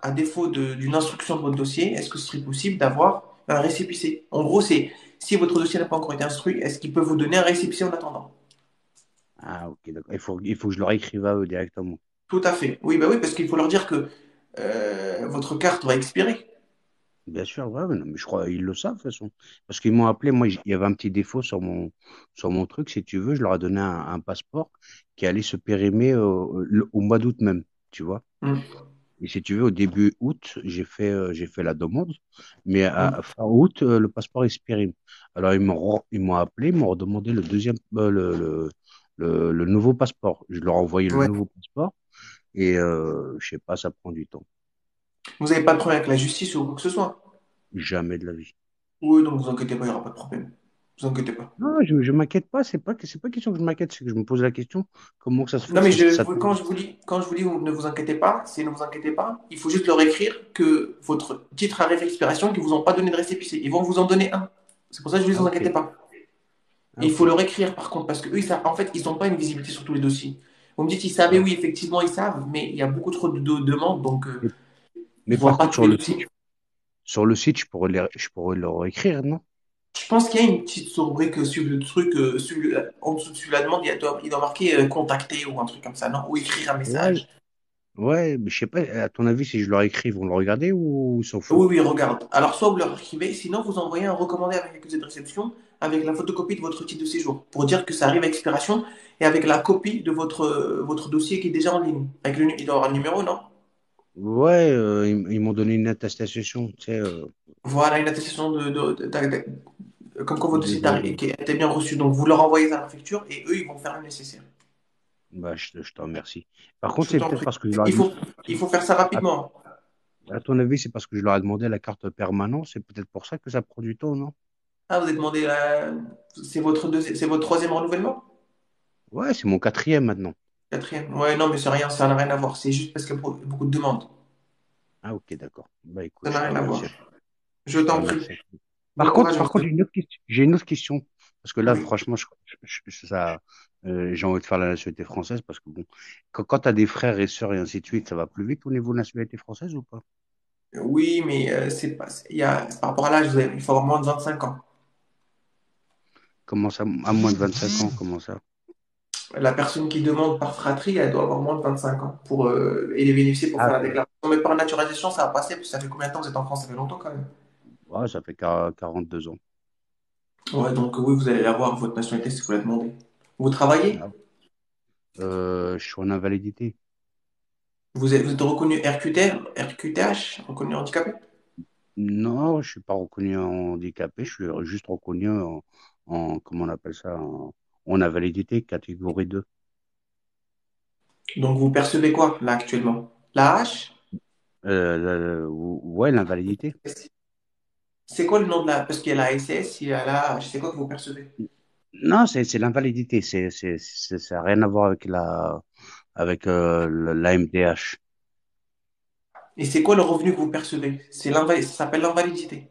[SPEAKER 1] à défaut d'une instruction de votre dossier, est-ce que ce serait possible d'avoir un récépissé? En gros, c'est si votre dossier n'a pas encore été instruit, est-ce qu'ils peuvent vous donner un récépissé en attendant?
[SPEAKER 10] Ah, ok, d'accord. Il faut que je leur écrive à eux directement.
[SPEAKER 1] Tout à fait. Oui, bah oui, parce qu'il faut leur dire que votre carte va expirer.
[SPEAKER 10] Bien sûr, ouais, mais non, mais je crois ils le savent de toute façon. Parce qu'ils m'ont appelé, moi, il y avait un petit défaut sur mon truc, si tu veux, je leur ai donné un passeport qui allait se périmer au mois d'août même, tu vois.
[SPEAKER 1] Hmm.
[SPEAKER 10] Et si tu veux, au début août, j'ai fait la demande, mais
[SPEAKER 1] Hmm.
[SPEAKER 10] à fin août, le passeport il se périme. Alors ils m'ont appelé, ils m'ont redemandé le deuxième, le nouveau passeport. Je leur ai envoyé le
[SPEAKER 1] Ouais.
[SPEAKER 10] nouveau passeport et je sais pas, ça prend du temps.
[SPEAKER 1] Vous n'avez pas de problème avec la justice ou quoi que ce soit?
[SPEAKER 10] Jamais de la vie.
[SPEAKER 1] Oui, donc vous inquiétez pas, il n'y aura pas de problème. Vous inquiétez pas.
[SPEAKER 10] Non, je m'inquiète pas, c'est pas question que je m'inquiète, c'est que je me pose la question, comment que ça se fait
[SPEAKER 1] Non,
[SPEAKER 10] que
[SPEAKER 1] mais
[SPEAKER 10] ça
[SPEAKER 1] quand je vous dis ne vous inquiétez pas, c'est ne vous inquiétez pas. Il faut juste leur écrire que votre titre arrive à expiration et qu'ils vous ont pas donné de récépissé. Ils vont vous en donner un. C'est pour ça que je dis ne
[SPEAKER 10] Ah,
[SPEAKER 1] vous
[SPEAKER 10] ok.
[SPEAKER 1] inquiétez pas.
[SPEAKER 10] Ah,
[SPEAKER 1] Et il faut
[SPEAKER 10] ok.
[SPEAKER 1] leur écrire par contre, parce que eux, en fait, ils n'ont pas une visibilité sur tous les dossiers. Vous me dites, ils savaient,
[SPEAKER 10] Ouais.
[SPEAKER 1] oui, effectivement, ils savent, mais il y a beaucoup trop de demandes, donc
[SPEAKER 10] Mais,
[SPEAKER 1] ils
[SPEAKER 10] mais
[SPEAKER 1] ne
[SPEAKER 10] par
[SPEAKER 1] voient pas
[SPEAKER 10] contre,
[SPEAKER 1] tous les dossiers.
[SPEAKER 10] sur le site, je pourrais leur écrire, non?
[SPEAKER 1] Je pense qu'il y a une petite rubrique sur le truc, en dessous de la demande, il doit marquer contacter ou un truc comme ça, non? Ou écrire un
[SPEAKER 10] Ouais,
[SPEAKER 1] message.
[SPEAKER 10] ouais, mais je sais pas, à ton avis, si je leur écris, ils vont le regarder ou ils s'en
[SPEAKER 1] Oui,
[SPEAKER 10] foutent?
[SPEAKER 1] oui, regarde. Alors, soit vous leur écrivez, sinon vous envoyez un recommandé avec accusé de réception avec la photocopie de votre titre de séjour pour dire que ça arrive à expiration et avec la copie de votre dossier qui est déjà en ligne. Il doit avoir un numéro, non?
[SPEAKER 10] Ouais, ils m'ont donné une attestation, tu sais,
[SPEAKER 1] Voilà, une attestation comme quoi votre dossier
[SPEAKER 10] de-
[SPEAKER 1] qui a été bien reçu. Donc, vous leur envoyez ça à la préfecture et eux, ils vont faire le nécessaire.
[SPEAKER 10] bah, je t'en remercie. Par contre,
[SPEAKER 1] Je
[SPEAKER 10] c'est
[SPEAKER 1] t'en
[SPEAKER 10] peut-être
[SPEAKER 1] prie.
[SPEAKER 10] parce que je leur ai
[SPEAKER 1] Il
[SPEAKER 10] demandé,
[SPEAKER 1] faut, il faut faire ça
[SPEAKER 10] à,
[SPEAKER 1] rapidement.
[SPEAKER 10] à ton avis, c'est parce que je leur ai demandé la carte permanente, c'est peut-être pour ça que ça prend du temps, non?
[SPEAKER 1] Ah, vous avez demandé c'est votre troisième renouvellement?
[SPEAKER 10] Ouais, c'est mon quatrième maintenant.
[SPEAKER 1] Quatrième? Ouais, non, mais c'est rien, ça n'a rien à voir. C'est juste parce qu'il y a beaucoup de demandes.
[SPEAKER 10] Ah, ok, d'accord. Bah, écoute,
[SPEAKER 1] Ça
[SPEAKER 10] je
[SPEAKER 1] n'a
[SPEAKER 10] te
[SPEAKER 1] rien à voir.
[SPEAKER 10] remercie.
[SPEAKER 1] Je
[SPEAKER 10] Je te
[SPEAKER 1] t'en prie.
[SPEAKER 10] remercie.
[SPEAKER 1] Bon
[SPEAKER 10] Par contre,
[SPEAKER 1] courage,
[SPEAKER 10] par contre,
[SPEAKER 1] monsieur.
[SPEAKER 10] j'ai une autre question. Parce que là,
[SPEAKER 1] Oui.
[SPEAKER 10] franchement, j'ai envie de faire la nationalité française parce que bon, quand tu as des frères et sœurs et ainsi de suite, ça va plus vite au niveau de la nationalité française ou pas?
[SPEAKER 1] Oui, mais c'est pas, par rapport à l'âge, il faut avoir moins de 25 ans.
[SPEAKER 10] Comment ça, à moins de 25 ans, comment ça?
[SPEAKER 1] La personne qui demande par fratrie, elle doit avoir moins de 25 ans et les bénéficier pour
[SPEAKER 10] Ah,
[SPEAKER 1] faire la déclaration. Mais par naturalisation, ça va passer, puis ça fait combien de temps que vous êtes en France? Ça fait longtemps quand même.
[SPEAKER 10] ouais, ça fait 42 ans.
[SPEAKER 1] Ouais, donc oui, vous allez avoir votre nationalité si vous la demandez. Vous travaillez?
[SPEAKER 10] Ah. Je suis en invalidité.
[SPEAKER 1] Vous êtes reconnu RQTH, reconnu handicapé?
[SPEAKER 10] Non, je suis pas reconnu handicapé, je suis juste reconnu comment on appelle ça, en invalidité, catégorie 2.
[SPEAKER 1] Donc vous percevez quoi là actuellement? La H?
[SPEAKER 10] Ouais, l'invalidité.
[SPEAKER 1] C'est quoi le nom de la... Parce qu'il y a la SS, il y a la H, c'est quoi que vous percevez?
[SPEAKER 10] Non, c'est l'invalidité. Ça n'a rien à voir avec la MDH.
[SPEAKER 1] Et c'est quoi le revenu que vous percevez? Ça s'appelle l'invalidité.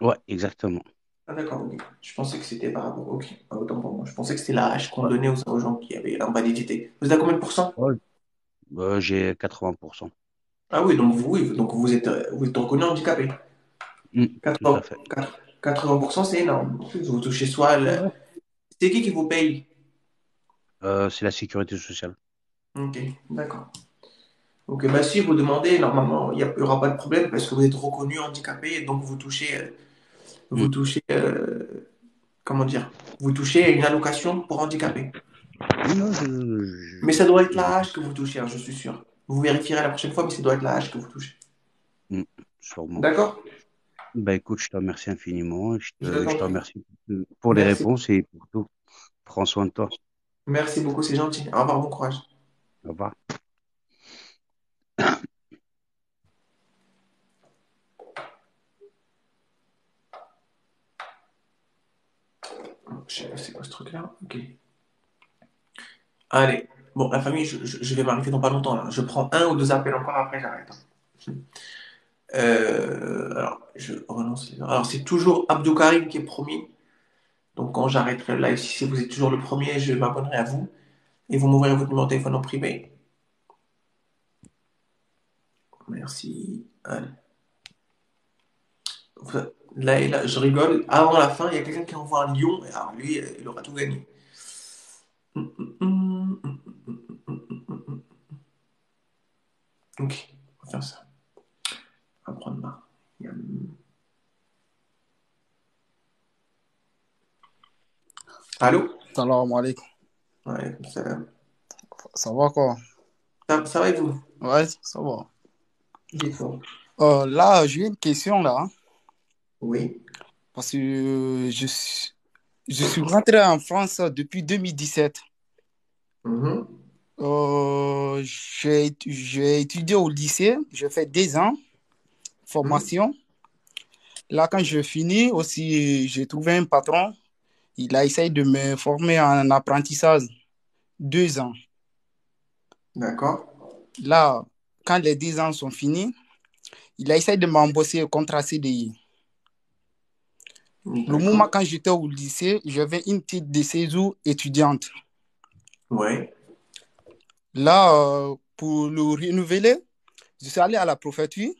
[SPEAKER 10] Ouais, exactement.
[SPEAKER 1] Ah d'accord, ok. Je pensais que c'était par rapport... Ok, ah, autant pour moi. Je pensais que c'était la H qu'on
[SPEAKER 10] Ouais,
[SPEAKER 1] donnait aux gens qui avaient l'invalidité. Vous êtes à combien de pourcents?
[SPEAKER 10] ouais. J'ai 80%.
[SPEAKER 1] Ah oui, donc vous êtes reconnu handicapé.
[SPEAKER 10] Tout à
[SPEAKER 1] 80,
[SPEAKER 10] fait.
[SPEAKER 1] 80%, c'est énorme. Vous touchez soit...
[SPEAKER 10] Ouais.
[SPEAKER 1] C'est qui vous paye?
[SPEAKER 10] C'est la sécurité sociale.
[SPEAKER 1] Ok, d'accord. Ok, bah si vous demandez, normalement, il y aura pas de problème parce que vous êtes reconnu handicapé et donc vous
[SPEAKER 10] Mm.
[SPEAKER 1] touchez, comment dire, vous touchez une allocation pour handicapé.
[SPEAKER 10] Oui, non,
[SPEAKER 1] Mais ça doit être la hache que vous touchez, hein, je suis sûr. Vous vérifierez la prochaine fois, mais ça doit être la hache que vous touchez.
[SPEAKER 10] Sûrement.
[SPEAKER 1] D'accord?
[SPEAKER 10] Bah écoute, je te remercie infiniment.
[SPEAKER 1] Je
[SPEAKER 10] Je
[SPEAKER 1] t'en
[SPEAKER 10] te
[SPEAKER 1] prie.
[SPEAKER 10] remercie pour les
[SPEAKER 1] Merci.
[SPEAKER 10] réponses et pour tout. Prends soin de toi.
[SPEAKER 1] Merci beaucoup, c'est gentil. Au revoir, bon courage.
[SPEAKER 10] Au revoir.
[SPEAKER 1] Je sais pas c'est quoi ce truc-là. Ok. Allez. Bon, la famille, je vais m'arrêter dans pas longtemps là. Je prends un ou deux appels encore, après j'arrête. Alors, je relance les... Alors, c'est toujours Abdou Karim qui est promis. Donc, quand j'arrêterai le live, si vous êtes toujours le premier, je m'abonnerai à vous. Et vous m'ouvrirez votre numéro de téléphone en privé. Merci. Allez. Là, je rigole. Avant la fin, il y a quelqu'un qui envoie un lion. Alors, lui, il aura tout gagné. Ok, on va faire ça. On va prendre ma. Allô?
[SPEAKER 11] Salam alaikum.
[SPEAKER 1] Ouais, salam.
[SPEAKER 11] Ça va quoi?
[SPEAKER 1] Ça va et vous?
[SPEAKER 11] Ouais, ça va.
[SPEAKER 1] Dites-moi.
[SPEAKER 11] Là, j'ai une question là.
[SPEAKER 1] Oui.
[SPEAKER 11] Parce que je suis rentré en France depuis 2017. J'ai étudié au lycée. J'ai fait 2 ans formation. Là, quand je finis aussi, j'ai trouvé un patron. Il a essayé de me former en apprentissage. 2 ans.
[SPEAKER 1] D'accord.
[SPEAKER 11] Là, quand les 10 ans sont finis, il a essayé de m'embaucher au contrat CDI. Le moment quand j'étais au lycée, j'avais une petite de séjour étudiante.
[SPEAKER 1] Ouais.
[SPEAKER 11] Là, pour le renouveler, je suis allé à la préfecture.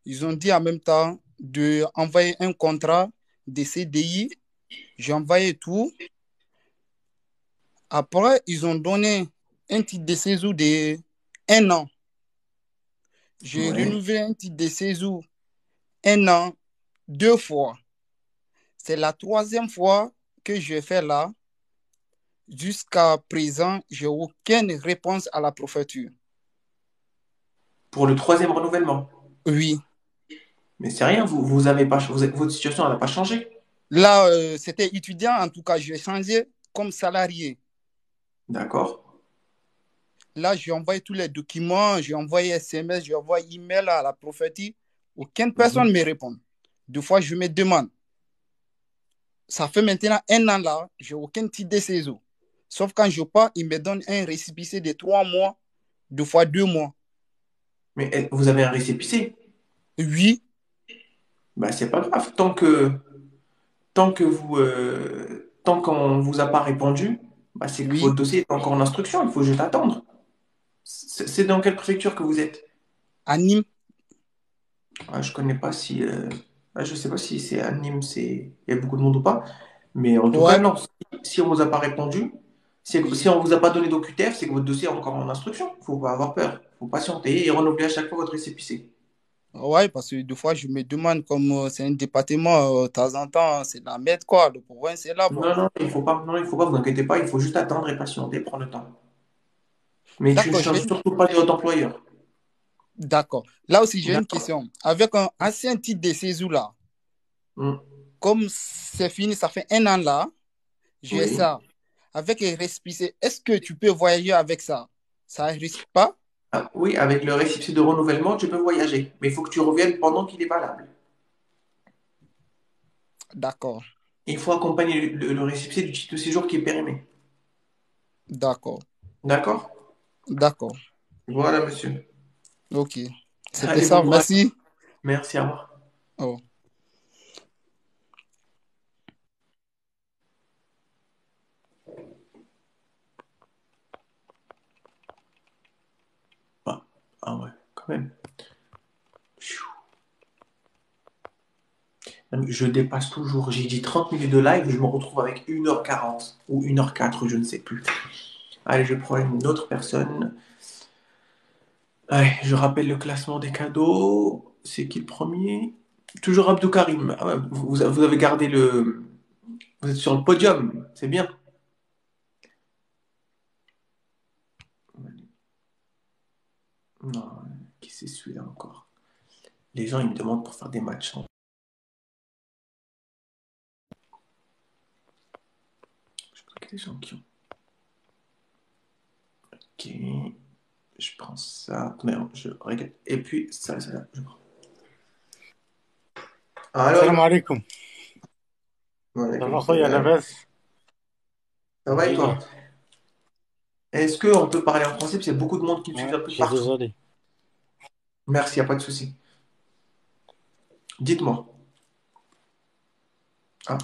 [SPEAKER 11] Ils ont dit en même temps d'envoyer un contrat de CDI. J'ai envoyé tout. Après, ils ont donné un titre de séjour de 1 an. J'ai renouvelé un titre de séjour 1 an, 2 fois. C'est la 3e fois que je fais là. Jusqu'à présent, je n'ai aucune réponse à la préfecture.
[SPEAKER 1] Pour le 3e renouvellement?
[SPEAKER 11] Oui.
[SPEAKER 1] Mais c'est rien, vous avez pas, votre situation n'a pas changé.
[SPEAKER 11] Là, c'était étudiant, en tout cas, j'ai changé comme salarié.
[SPEAKER 1] D'accord.
[SPEAKER 11] Là, j'ai envoyé tous les documents, j'ai envoyé SMS, j'ai envoyé email à la préfecture. Aucune personne ne me répond. 2 fois, je me demande. Ça fait maintenant 1 an là, je n'ai aucun titre de séjour. Sauf quand je pars, ils me donnent un récépissé de 3 mois, 2 fois 2 mois.
[SPEAKER 1] Mais vous avez un récépissé?
[SPEAKER 11] Oui.
[SPEAKER 1] Bah, c'est pas grave. Tant qu'on ne vous a pas répondu, bah, c'est que votre dossier est encore en instruction. Il faut juste attendre. C'est dans quelle préfecture que vous êtes?
[SPEAKER 11] À Nîmes.
[SPEAKER 1] Je connais pas si. Je sais pas si c'est à Nîmes, il y a beaucoup de monde ou pas. Mais en tout cas, non. Si on vous a pas répondu, si on vous a pas donné d'OQTF, c'est que votre dossier est encore en instruction. Il faut pas avoir peur. Il faut patienter et renouveler à chaque fois votre récépissé.
[SPEAKER 11] Oui, parce que 2 fois, je me demande, comme c'est un département, de temps en temps, c'est la merde, quoi. Le problème, c'est là. Bon.
[SPEAKER 1] Non, il faut pas, vous inquiétez pas, il faut juste attendre et patienter, prendre le temps. Mais tu ne changes surtout pas votre employeur.
[SPEAKER 11] D'accord. Là aussi, j'ai une question. Avec un ancien titre de séjour là, comme c'est fini, ça fait 1 an là, j'ai ça. Avec un récépissé, est-ce que tu peux voyager avec ça? Ça ne risque pas?
[SPEAKER 1] Oui, avec le récépissé de renouvellement, tu peux voyager. Mais il faut que tu reviennes pendant qu'il est valable.
[SPEAKER 11] D'accord.
[SPEAKER 1] Il faut accompagner le récépissé du titre de séjour qui est périmé.
[SPEAKER 11] D'accord.
[SPEAKER 1] D'accord?
[SPEAKER 11] D'accord.
[SPEAKER 1] Voilà, monsieur.
[SPEAKER 11] Ok. C'était ça, merci.
[SPEAKER 1] Merci, à revoir.
[SPEAKER 11] Oh.
[SPEAKER 1] Ah ouais, quand même. Je dépasse toujours. J'ai dit 30 minutes de live, je me retrouve avec 1h40 ou 1h04, je ne sais plus. Allez, je prends une autre personne. Allez, je rappelle le classement des cadeaux. C'est qui le premier? Toujours Abdou Karim. Ah ouais, vous avez gardé le... Vous êtes sur le podium, c'est bien. Non, qui c'est celui-là encore? Les gens, ils me demandent pour faire des matchs. Je crois que les gens qui ont. Ok. Je prends ça. Merde, je regarde. Et puis, ça, je prends.
[SPEAKER 12] السلام
[SPEAKER 1] Alors,
[SPEAKER 12] عليكم.
[SPEAKER 1] Walaikum
[SPEAKER 12] صباح خويا
[SPEAKER 1] salam.
[SPEAKER 12] لاباس.
[SPEAKER 1] Ça va et toi?
[SPEAKER 12] Alhamdulillah.
[SPEAKER 1] Est-ce qu'on peut parler en français? Parce qu'il y a beaucoup de monde qui me suit
[SPEAKER 12] Ouais,
[SPEAKER 1] un peu
[SPEAKER 12] je suis
[SPEAKER 1] partout.
[SPEAKER 12] désolé.
[SPEAKER 1] Merci, il n'y a pas de souci. Dites-moi. Ah,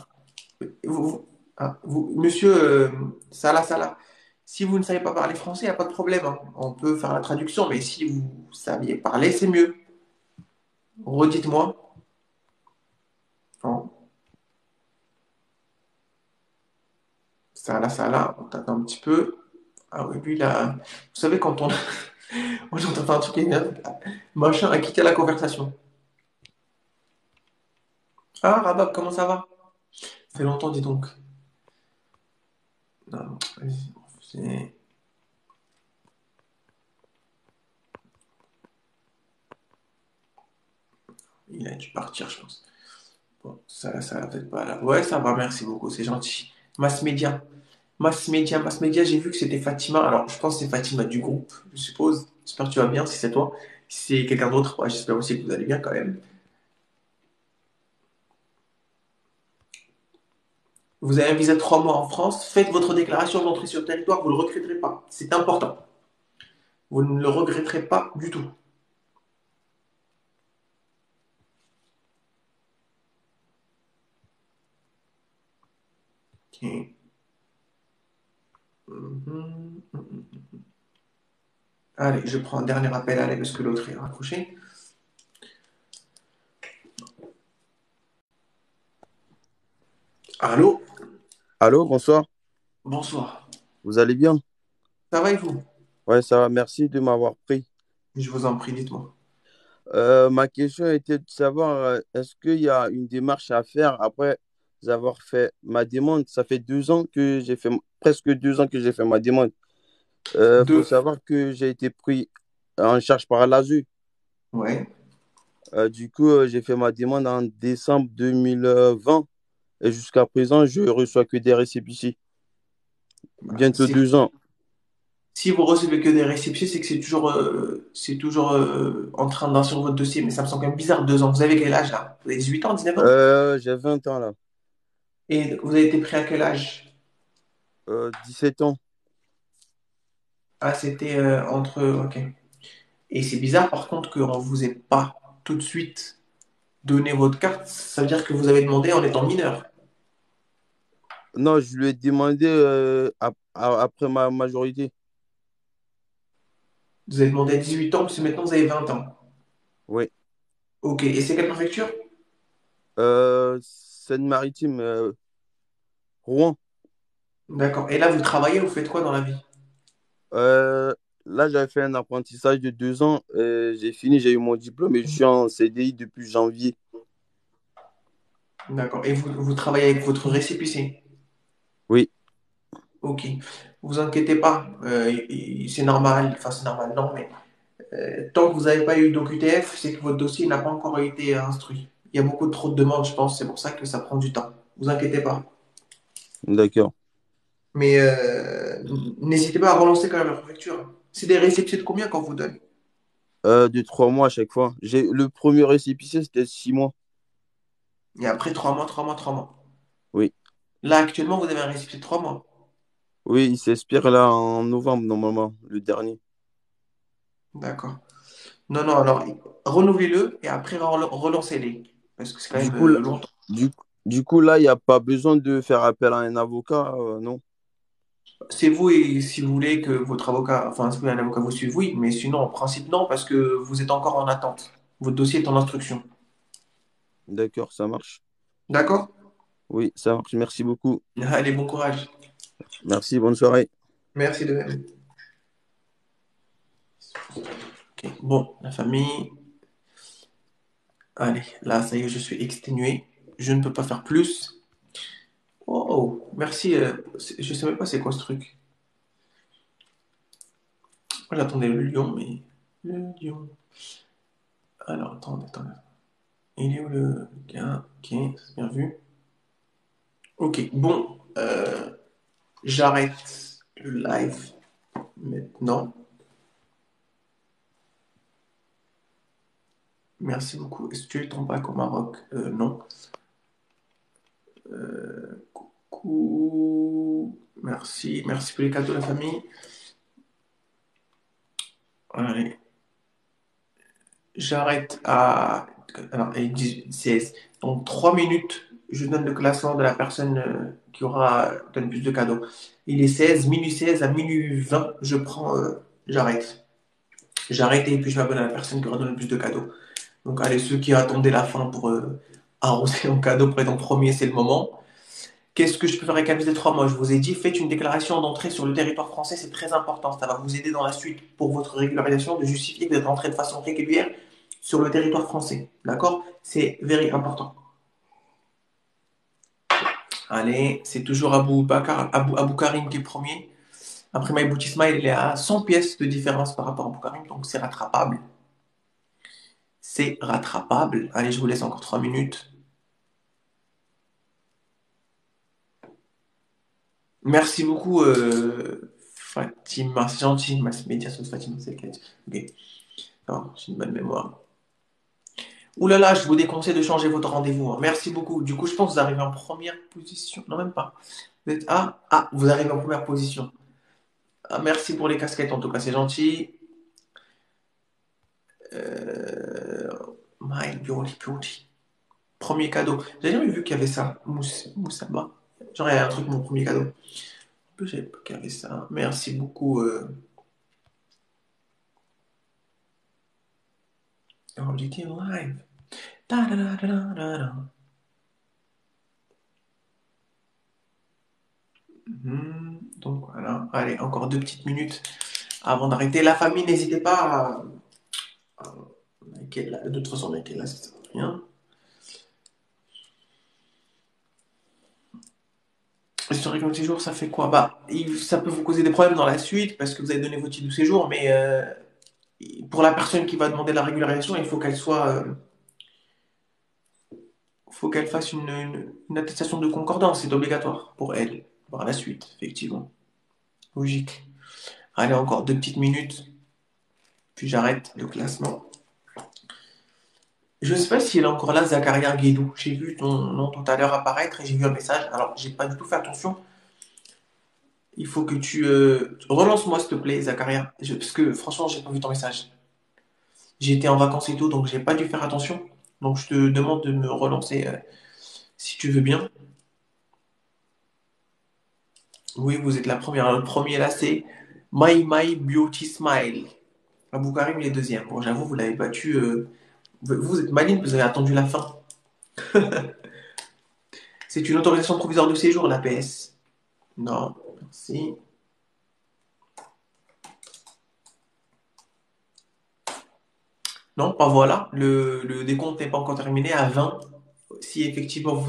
[SPEAKER 1] monsieur Salah, si vous ne savez pas parler français, il n'y a pas de problème, hein. On peut faire la traduction, mais si vous saviez parler, c'est mieux. Redites-moi. Oh, Salah, on t'attend un petit peu. Ah oui, lui, là, vous savez, quand on... Moi, j'entends un truc énervé. Machin a quitté la conversation. Ah, Rabab, comment ça va? Ça fait longtemps, dis donc. Non, vas-y, il a dû partir, je pense. Bon, ça va peut-être pas là. Ouais, ça va, merci beaucoup, c'est gentil. Mass Media. Mass Media, j'ai vu que c'était Fatima. Alors, je pense que c'est Fatima du groupe, je suppose. J'espère que tu vas bien, si c'est toi. Si c'est quelqu'un d'autre, ouais, j'espère aussi que vous allez bien quand même. Vous avez un visa de 3 mois en France, faites votre déclaration d'entrée sur le territoire, vous ne le regretterez pas. C'est important. Vous ne le regretterez pas du tout. Ok. Allez, je prends un dernier appel, allez, parce que l'autre est raccroché. Allô?
[SPEAKER 3] Allô, bonsoir.
[SPEAKER 1] Bonsoir.
[SPEAKER 3] Vous allez bien?
[SPEAKER 1] Ça va et vous?
[SPEAKER 3] Ouais, ça va. Merci de m'avoir pris.
[SPEAKER 1] Je vous en prie, dites-moi.
[SPEAKER 3] Ma question était de savoir, est-ce qu'il y a une démarche à faire après avoir fait ma demande? Ça fait 2 ans que j'ai fait, presque 2 ans que j'ai fait ma demande. Faut
[SPEAKER 1] Deux.
[SPEAKER 3] savoir que j'ai été pris en charge par l'ASU.
[SPEAKER 1] Ouais.
[SPEAKER 3] Du coup, j'ai fait ma demande en décembre 2020 et jusqu'à présent, je reçois que des récépissés.
[SPEAKER 1] Bah,
[SPEAKER 3] Bientôt 2 ans.
[SPEAKER 1] si vous recevez que des récépissés, c'est que c'est toujours en train d'un sur votre dossier, mais ça me semble quand même bizarre, 2 ans. Vous avez quel âge là? Vous avez 18 ans, 19 ans?
[SPEAKER 3] J'ai 20 ans là.
[SPEAKER 1] Et vous avez été pris à quel âge?
[SPEAKER 3] 17 ans.
[SPEAKER 1] Ah, c'était entre. Ok. Et c'est bizarre par contre qu'on ne vous ait pas tout de suite donné votre carte. Ça veut dire que vous avez demandé en étant mineur.
[SPEAKER 3] Non, je lui ai demandé après ma majorité.
[SPEAKER 1] Vous avez demandé à 18 ans, parce que maintenant vous avez 20 ans.
[SPEAKER 3] Oui.
[SPEAKER 1] Ok. Et c'est quelle préfecture?
[SPEAKER 3] Seine-Maritime, Rouen.
[SPEAKER 1] D'accord. Et là, vous travaillez, vous faites quoi dans la vie?
[SPEAKER 3] Euh, Là, j'avais fait un apprentissage de 2 ans. J'ai fini, j'ai eu mon diplôme et je suis en CDI depuis janvier.
[SPEAKER 1] D'accord. Et vous travaillez avec votre récépissé?
[SPEAKER 3] Oui,
[SPEAKER 1] Ok. Vous inquiétez pas. C'est normal. Enfin, c'est normal, non, mais tant que vous n'avez pas eu d'OQTF, c'est que votre dossier n'a pas encore été instruit. Il y a beaucoup trop de demandes, je pense. C'est pour ça que ça prend du temps. Vous inquiétez pas.
[SPEAKER 3] d'accord.
[SPEAKER 1] Mais n'hésitez pas à relancer quand même la préfecture. C'est des récépissés de combien qu'on vous donne?
[SPEAKER 3] De 3 mois à chaque fois. Le premier récépissé, c'était 6 mois.
[SPEAKER 1] Et après 3 mois, 3 mois, 3 mois.
[SPEAKER 3] Oui,
[SPEAKER 1] Là, actuellement, vous avez un récépissé de 3 mois.
[SPEAKER 3] oui, il s'expire là en novembre, normalement, le dernier.
[SPEAKER 1] D'accord. Non, non, alors renouvelez-le et après relancez-les. Parce que c'est quand
[SPEAKER 3] Du
[SPEAKER 1] même
[SPEAKER 3] coup, là,
[SPEAKER 1] longtemps.
[SPEAKER 3] du, du coup, là, il n'y a pas besoin de faire appel à un avocat, non?
[SPEAKER 1] C'est vous et si vous voulez que votre avocat, enfin, si vous voulez un avocat vous suive, oui, mais sinon, en principe, non, parce que vous êtes encore en attente. Votre dossier est en instruction.
[SPEAKER 3] D'accord, ça marche.
[SPEAKER 1] D'accord?
[SPEAKER 3] Oui, ça marche. Merci beaucoup.
[SPEAKER 1] Allez, bon courage.
[SPEAKER 3] Merci, bonne soirée.
[SPEAKER 1] Merci de même. Ok, bon, la famille. Allez, là, ça y est, je suis exténué. Je ne peux pas faire plus. Oh, oh, merci. Je sais même pas c'est quoi ce truc. Moi, j'attendais le lion, mais le lion. Alors, attendez. Il est où le gars? Ok, c'est bien vu. Ok, bon, j'arrête le live maintenant. Merci beaucoup. Est-ce que tu es ton bac au Maroc? Non. Coucou. Merci. Merci pour les cadeaux, la famille. Allez. J'arrête à. Alors, il est 16. Donc, 3 minutes, je donne le classement de la personne qui aura donné plus de cadeaux. Il est 16, minuit 16 à minuit 20, je prends. J'arrête. J'arrête et puis je m'abonne à la personne qui aura donné le plus de cadeaux. Donc, allez, ceux qui attendaient la fin pour arroser en cadeau pour être en premier, c'est le moment. Qu'est-ce que je peux faire avec un visa de 3 mois? Je vous ai dit, faites une déclaration d'entrée sur le territoire français, c'est très important. Ça va vous aider dans la suite pour votre régularisation de justifier que vous êtes rentré de façon régulière sur le territoire français. D'accord? C'est very important. Allez, c'est toujours Abou Karim qui est premier. Après, Maïbouti Ismail, il est à 100 pièces de différence par rapport à Abou Karim, donc c'est rattrapable. C'est rattrapable. Allez, je vous laisse encore 3 minutes. Merci beaucoup, Fatima. C'est gentil. Média sur Fatima, c'est le cas. Ok. Non, j'ai une bonne mémoire. Ouh là là, je vous déconseille de changer votre rendez-vous, hein. Merci beaucoup. Du coup, je pense que vous arrivez en première position. Non, même pas. Vous êtes vous arrivez en première position. Ah, merci pour les casquettes, en tout cas, c'est gentil. Euh... My Beauty. Premier cadeau. J'ai jamais vu qu'il y avait ça. Moussaba. Genre, il y a un truc, mon premier cadeau. En plus, j'avais pas qu'il y avait ça. Merci beaucoup. Oh, j'étais live. Da, da, da, da, da, da. Donc voilà, allez, encore 2 petites minutes avant d'arrêter. La famille, n'hésitez pas de toute façon, liker là, ça sert à rien. Historique de séjour, ça fait quoi? Bah, ça peut vous causer des problèmes dans la suite parce que vous avez donné votre titre de séjour, mais pour la personne qui va demander la régularisation, il faut qu'elle fasse une attestation de concordance, c'est obligatoire pour elle, par la suite, effectivement. Logique. Allez, encore 2 petites minutes, puis j'arrête le classement. Je ne sais pas s'il est encore là, Zakaria Guédou. J'ai vu ton nom tout à l'heure apparaître et j'ai vu un message. Alors, j'ai pas du tout fait attention. Il faut que tu relance-moi, s'il te plaît, Zakaria. Parce que franchement, j'ai pas vu ton message. J'ai été en vacances et tout, donc j'ai pas dû faire attention. Donc, je te demande de me relancer si tu veux bien. Oui, vous êtes la première. Le premier là, c'est My Beauty Smile. Abou Karim, il est deuxième. Bon, j'avoue, vous l'avez battu. Vous êtes maligne, vous avez attendu la fin. C'est une autorisation provisoire de séjour, la PS. Non, merci. Non, pas voilà. Le décompte n'est pas encore terminé à 20. Si effectivement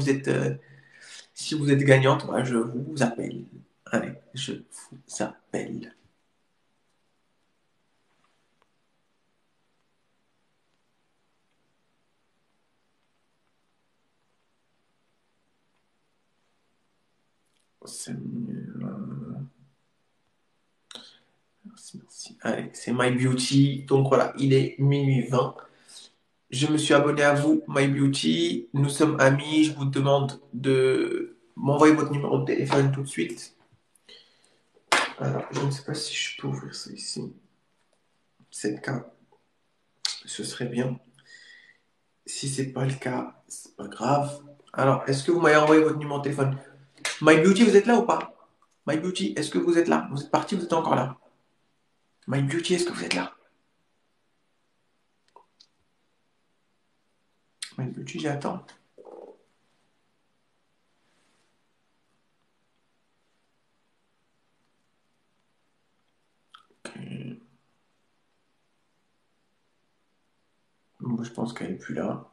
[SPEAKER 1] si vous êtes gagnante, bah, je vous appelle. Allez, je vous appelle. C'est merci. Allez, c'est My Beauty. Donc voilà, il est minuit 20. Je me suis abonné à vous, My Beauty. Nous sommes amis. Je vous demande de m'envoyer votre numéro de téléphone tout de suite. Alors, je ne sais pas si je peux ouvrir ça ici. C'est le cas. Ce serait bien. Si c'est pas le cas, c'est pas grave. Alors, est-ce que vous m'avez envoyé votre numéro de téléphone? My Beauty, vous êtes là ou pas? My Beauty, est-ce que vous êtes là? Vous êtes parti, vous êtes encore là? My Beauty, est-ce que vous êtes là? My Beauty, j'attends. Ok. Moi, je pense qu'elle est plus là.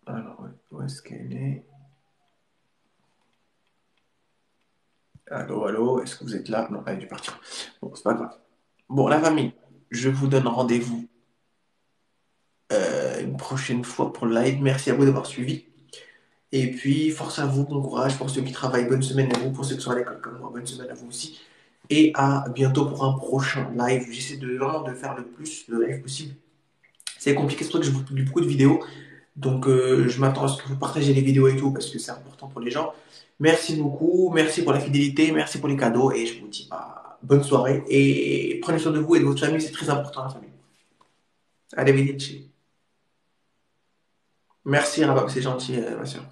[SPEAKER 1] Alors, où est-ce qu'elle est? Allô, allô, est-ce que vous êtes là? Non, elle a dû partir. Bon, c'est pas grave. Bon, la famille, je vous donne rendez-vous une prochaine fois pour le live. Merci à vous d'avoir suivi. Et puis, force à vous, bon courage pour ceux qui travaillent. Bonne semaine à vous, pour ceux qui sont à l'école comme moi. Bonne semaine à vous aussi. Et à bientôt pour un prochain live. J'essaie vraiment de faire le plus de live possible. C'est compliqué, c'est pour ça que je vous publie beaucoup de vidéos. Donc, je m'attends à ce que vous partagez les vidéos et tout parce que c'est important pour les gens. Merci beaucoup, merci pour la fidélité, merci pour les cadeaux et je vous dis bonne soirée et prenez soin de vous et de votre famille, c'est très important la famille. Arrivederci. Merci Rabab, c'est gentil, ma soeur.